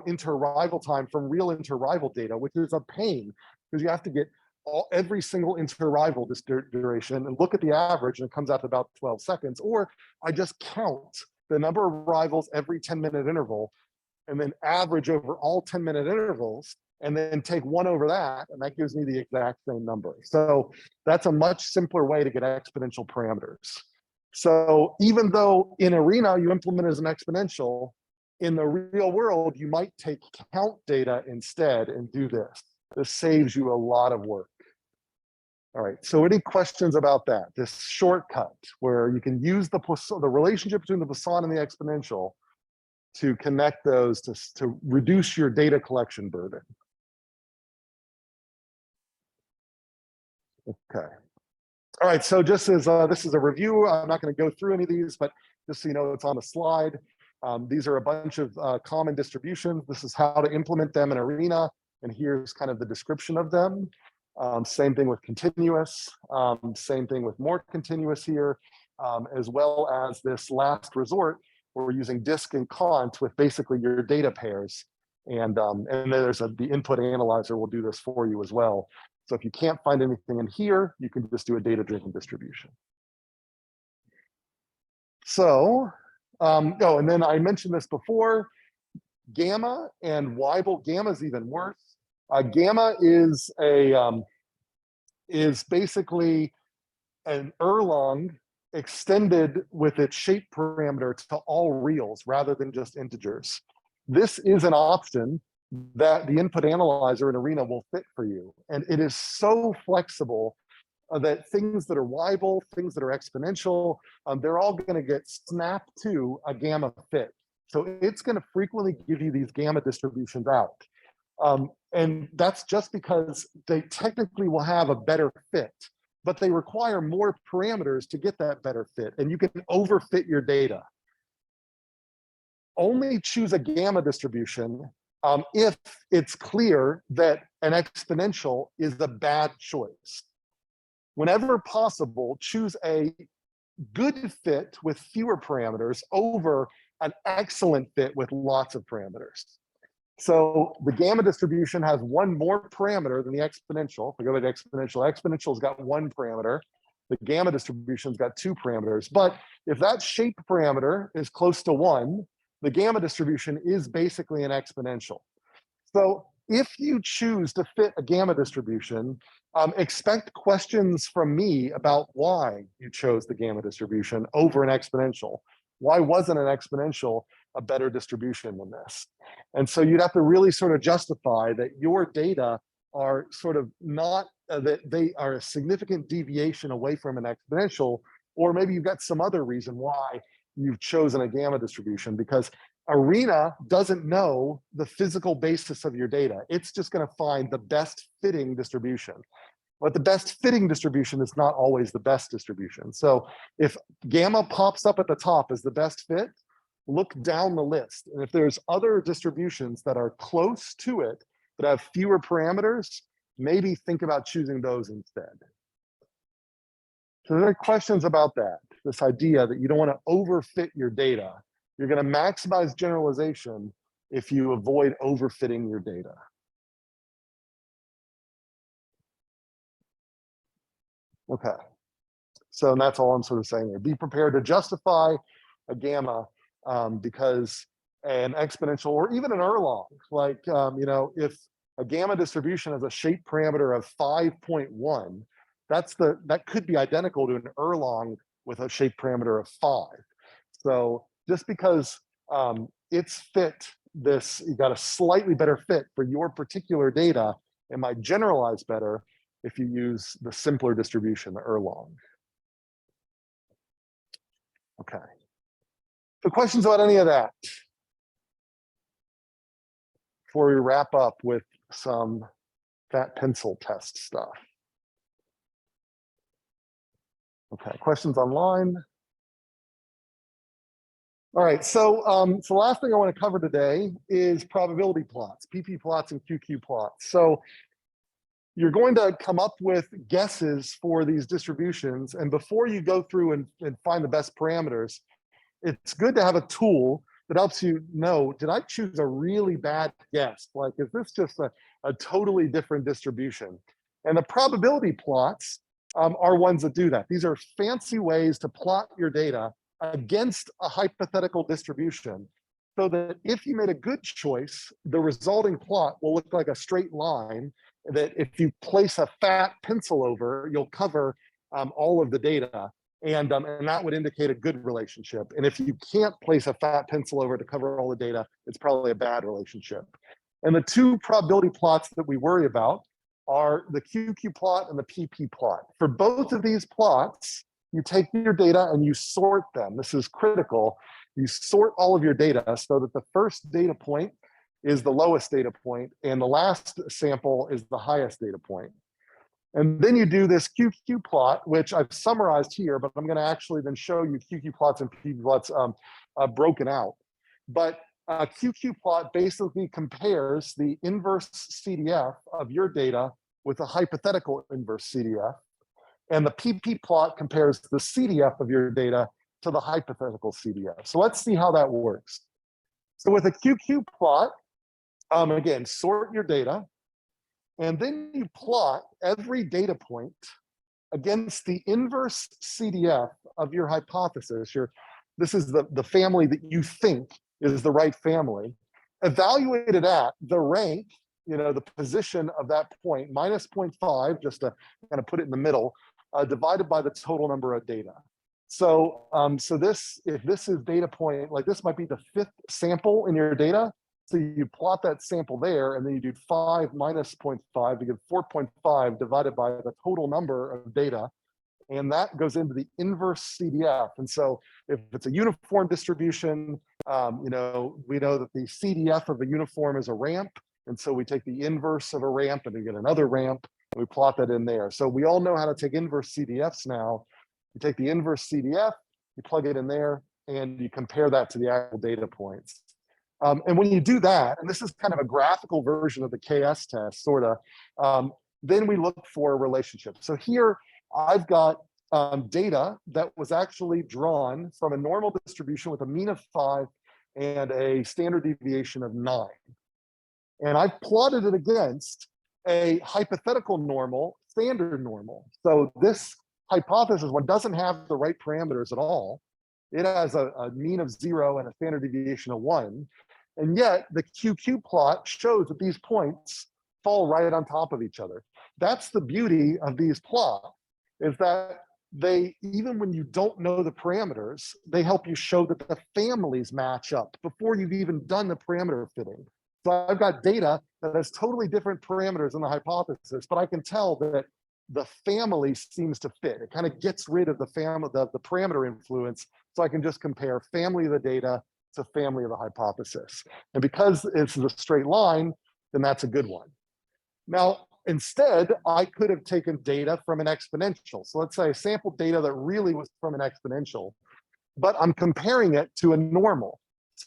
inter-arrival time from real inter-arrival data, which is a pain because you have to get every single inter-arrival duration and look at the average, and it comes out to about 12 seconds. Or I just count the number of arrivals every 10-minute interval and then average over all 10-minute intervals, and then take 1 over that, and that gives me the exact same number. So that's a much simpler way to get exponential parameters. So even though in ARENA you implement as an exponential, in the real world, you might take count data instead and do this. This saves you a lot of work. All right, so any questions about that? This shortcut where you can use the relationship between the Poisson and the exponential to connect those to reduce your data collection burden. Okay. All right, so just as this is a review, I'm not going to go through any of these, but just so you know, it's on the slide. These are a bunch of common distributions. This is how to implement them in ARENA, and here's kind of the description of them. Same thing with continuous, same thing with more continuous here, as well as this last resort, where we're using disk and cont with basically your data pairs. And then there's the input analyzer will do this for you as well. So if you can't find anything in here, you can just do a data-driven distribution. So, oh, and then I mentioned this before, gamma and Weibel. Gamma is even worse. Gamma is basically an Erlang extended with its shape parameter to all reals rather than just integers. This is an option that the input analyzer in ARENA will fit for you. And it is so flexible that things that are Weibel, things that are exponential, they're all going to get snapped to a gamma fit. So it's going to frequently give you these gamma distributions out. And that's just because they technically will have a better fit, but they require more parameters to get that better fit. And you can overfit your data. Only choose a gamma distribution if it's clear that an exponential is a bad choice. Whenever possible, choose a good fit with fewer parameters over an excellent fit with lots of parameters. So the gamma distribution has one more parameter than the exponential. If we go to the exponential's got one parameter. The gamma distribution's got two parameters. But if that shape parameter is close to one, the gamma distribution is basically an exponential. So if you choose to fit a gamma distribution, expect questions from me about why you chose the gamma distribution over an exponential. Why wasn't an exponential a better distribution than this? And so you'd have to really sort of justify that your data are sort of not, that they are a significant deviation away from an exponential, or maybe you've got some other reason why you've chosen a gamma distribution, because ARENA doesn't know the physical basis of your data. It's just going to find the best fitting distribution. But the best fitting distribution is not always the best distribution. So if gamma pops up at the top as the best fit, look down the list. And if there's other distributions that are close to it, that have fewer parameters, maybe think about choosing those instead. So there are questions about that, this idea that you don't want to overfit your data. You're going to maximize generalization if you avoid overfitting your data. Okay, so that's all I'm sort of saying here. Be prepared to justify a gamma because an exponential or even an Erlang, like, if a gamma distribution has a shape parameter of 5.1, that could be identical to an Erlang with a shape parameter of 5. So just because it's fit this, you got a slightly better fit for your particular data, it might generalize better if you use the simpler distribution, the Erlang. Okay. So questions about any of that before we wrap up with some fat pencil test stuff? Okay, questions online? All right, so the last thing I want to cover today is probability plots, PP plots and QQ plots. So you're going to come up with guesses for these distributions, and before you go through and find the best parameters, it's good to have a tool that helps you know, did I choose a really bad guess? Like, is this just a totally different distribution? And the probability plots are ones that do that. These are fancy ways to plot your data against a hypothetical distribution, so that if you made a good choice, the resulting plot will look like a straight line that if you place a fat pencil over, you'll cover all of the data. And that would indicate a good relationship. And if you can't place a fat pencil over to cover all the data, it's probably a bad relationship. And the two probability plots that we worry about are the QQ plot and the PP plot. For both of these plots, you take your data and you sort them. This is critical. You sort all of your data so that the first data point is the lowest data point and the last sample is the highest data point. And then you do this QQ plot, which I've summarized here, but I'm going to actually then show you QQ plots and PP plots broken out. But a QQ plot basically compares the inverse CDF of your data with a hypothetical inverse CDF. And the PP plot compares the CDF of your data to the hypothetical CDF. So let's see how that works. So with a QQ plot, again, sort your data. And then you plot every data point against the inverse CDF of your hypothesis. This is the family that you think is the right family. Evaluated at the rank, the position of that point, minus 0.5, just to kind of put it in the middle, divided by the total number of data. So, if this is data point, like this might be the 5th sample in your data. So you plot that sample there, and then you do 5 minus 0.5 to get 4.5 divided by the total number of data. And that goes into the inverse CDF. And so if it's a uniform distribution, we know that the CDF of a uniform is a ramp. And so we take the inverse of a ramp and we get another ramp, and we plot that in there. So we all know how to take inverse CDFs now. You take the inverse CDF, you plug it in there, and you compare that to the actual data points. And when you do that, and this is kind of a graphical version of the KS test, sort of, then we look for a relationship. So here I've got data that was actually drawn from a normal distribution with a mean of 5 and a standard deviation of 9. And I've plotted it against a hypothetical normal, standard normal. So this hypothesis one doesn't have the right parameters at all. It has a mean of 0 and a standard deviation of 1. And yet the QQ plot shows that these points fall right on top of each other. That's the beauty of these plots, is that they, even when you don't know the parameters, they help you show that the families match up before you've even done the parameter fitting. So I've got data that has totally different parameters in the hypothesis, but I can tell that the family seems to fit. It kind of gets rid of the parameter influence, so I can just compare family of the data to family of the hypothesis. And because it's a straight line, then that's a good one. Now, instead, I could have taken data from an exponential. So let's say I sampled data that really was from an exponential, but I'm comparing it to a normal.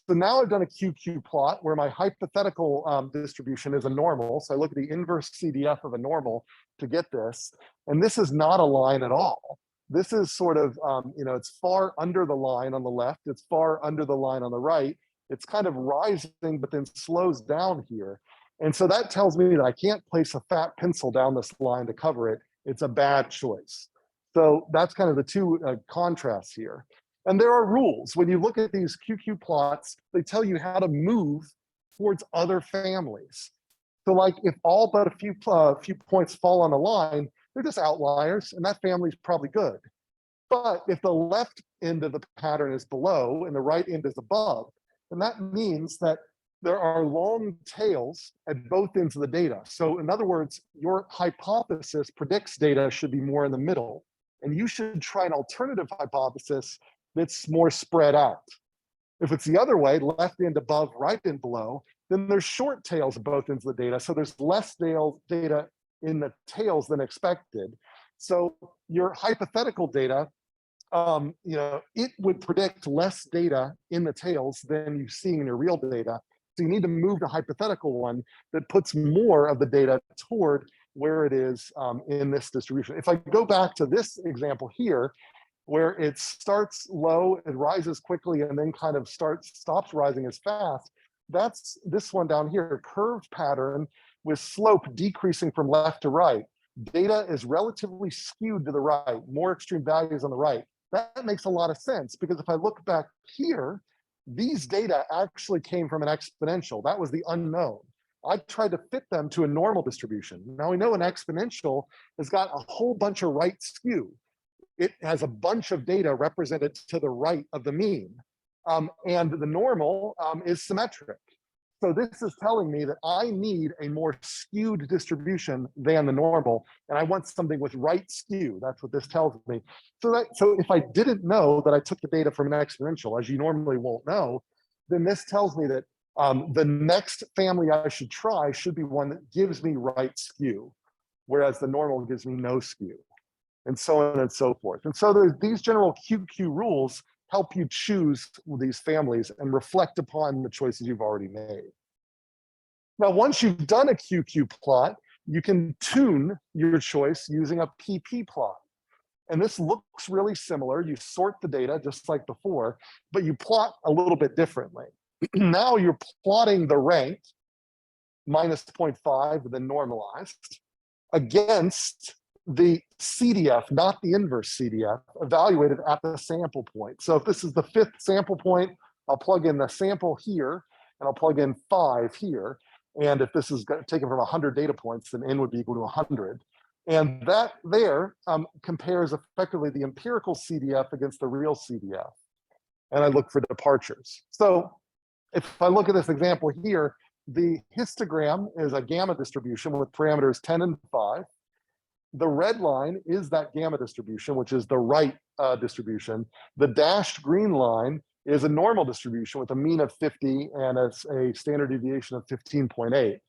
So now I've done a QQ plot where my hypothetical distribution is a normal. So I look at the inverse CDF of a normal to get this. And this is not a line at all. This is sort of, it's far under the line on the left. It's far under the line on the right. It's kind of rising, but then slows down here. And so that tells me that I can't place a fat pencil down this line to cover it. It's a bad choice. So that's kind of the two contrasts here. And there are rules. When you look at these QQ plots, they tell you how to move towards other families. So like if all but a few points fall on a line, they're just outliers, and that family's probably good. But if the left end of the pattern is below and the right end is above, then that means that there are long tails at both ends of the data. So in other words, your hypothesis predicts data should be more in the middle, and you should try an alternative hypothesis that's more spread out. If it's the other way, left end above, right end below, then there's short tails at both ends of the data. So there's less data in the tails than expected. So your hypothetical data, it would predict less data in the tails than you see in your real data. So you need to move the hypothetical one that puts more of the data toward where it is in this distribution. If I go back to this example here, where it starts low and rises quickly and then kind of stops rising as fast, that's this one down here, curved pattern with slope decreasing from left to right. Data is relatively skewed to the right, more extreme values on the right. That makes a lot of sense, because if I look back here, these data actually came from an exponential. That was the unknown. I tried to fit them to a normal distribution. Now we know an exponential has got a whole bunch of right skew. It has a bunch of data represented to the right of the mean. And the normal is symmetric. So this is telling me that I need a more skewed distribution than the normal, and I want something with right skew. That's what this tells me. So if I didn't know that I took the data from an exponential, as you normally won't know, then this tells me that the next family I should try should be one that gives me right skew, whereas the normal gives me no skew, and so on and so forth. And so there's these general QQ rules help you choose these families and reflect upon the choices you've already made. Now, once you've done a QQ plot, you can tune your choice using a PP plot. And this looks really similar. You sort the data just like before, but you plot a little bit differently. Now you're plotting the rank, minus 0.5, then normalized, against the CDF, not the inverse CDF, evaluated at the sample point. So if this is the 5th sample point, I'll plug in the sample here, and I'll plug in 5 here. And if this is taken from 100 data points, then n would be equal to 100. And that there compares effectively the empirical CDF against the real CDF. And I look for departures. So if I look at this example here, the histogram is a gamma distribution with parameters 10 and 5. The red line is that gamma distribution, which is the right distribution. The dashed green line is a normal distribution with a mean of 50 and a standard deviation of 15.8.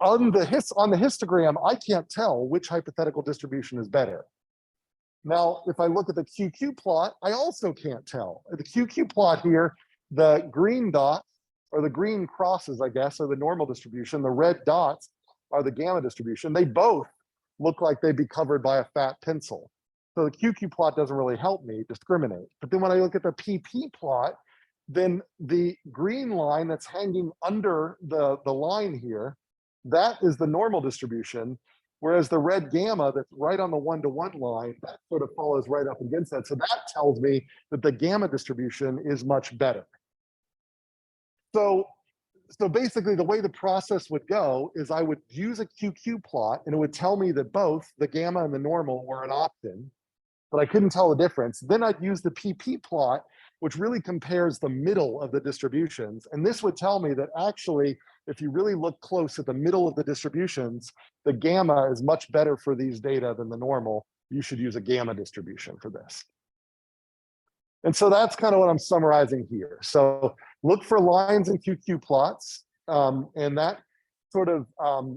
On the histogram, I can't tell which hypothetical distribution is better. Now, if I look at the QQ plot, I also can't tell. The QQ plot here, the green dots or the green crosses, I guess, are the normal distribution. The red dots are the gamma distribution. They both look like they'd be covered by a fat pencil. So the QQ plot doesn't really help me discriminate. But then when I look at the PP plot, then the green line that's hanging under the line here, that is the normal distribution, whereas the red gamma that's right on the one-to-one line, that sort of follows right up against that. So that tells me that the gamma distribution is much better. So basically the way the process would go is I would use a QQ plot and it would tell me that both the gamma and the normal were an option, but I couldn't tell the difference. Then I'd use the PP plot, which really compares the middle of the distributions. And this would tell me that actually, if you really look close at the middle of the distributions, the gamma is much better for these data than the normal. You should use a gamma distribution for this. And so that's kind of what I'm summarizing here. So look for lines in QQ plots, and that sort of,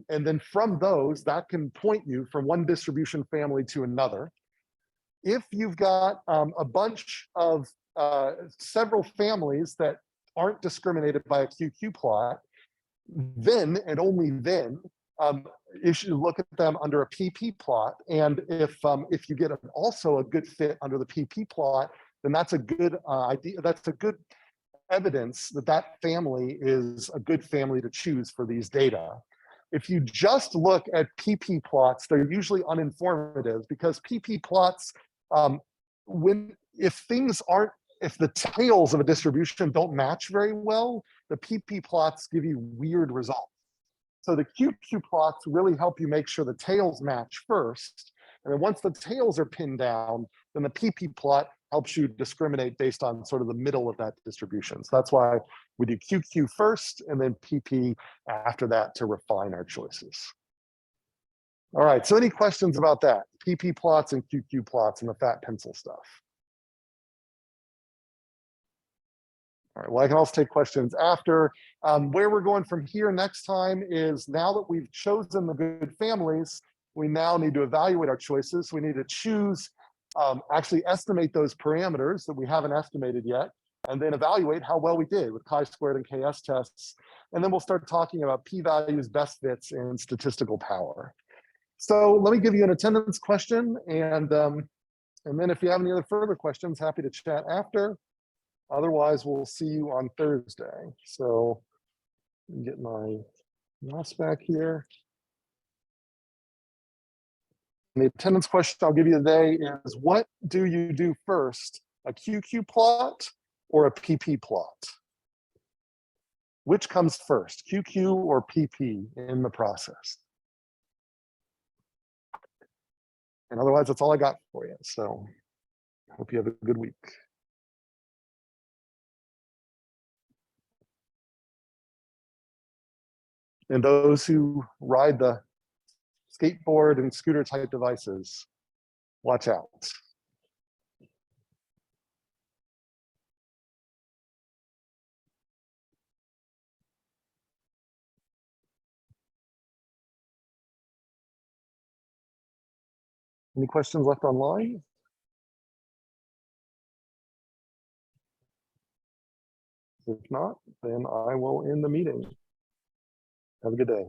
and then from those, that can point you from one distribution family to another. If you've got a bunch of several families that aren't discriminated by a QQ plot, then and only then you should look at them under a PP plot. And if you get also a good fit under the PP plot, then that's a good idea. That's a good evidence that that family is a good family to choose for these data. If you just look at PP plots, they're usually uninformative because PP plots, if the tails of a distribution don't match very well, the PP plots give you weird results. So the QQ plots really help you make sure the tails match first. And then once the tails are pinned down, then the PP plot helps you discriminate based on sort of the middle of that distribution. So that's why we do QQ first and then PP after that to refine our choices. All right, so any questions about that? PP plots and QQ plots and the fat pencil stuff. All right, well, I can also take questions after. Where we're going from here next time is now that we've chosen the good families, we now need to evaluate our choices. We need to choose, actually estimate those parameters that we haven't estimated yet, and then evaluate how well we did with chi-squared and KS tests. And then we'll start talking about p-values, best fits, and statistical power. So let me give you an attendance question, and then if you have any other further questions, happy to chat after. Otherwise, we'll see you on Thursday. So get my mouse back here. And the attendance question I'll give you today is, what do you do first, a QQ plot or a PP plot? Which comes first, QQ or PP in the process? And otherwise, that's all I got for you. So I hope you have a good week. And those who ride the skateboard and scooter type devices, watch out. Any questions left online? If not, then I will end the meeting. Have a good day.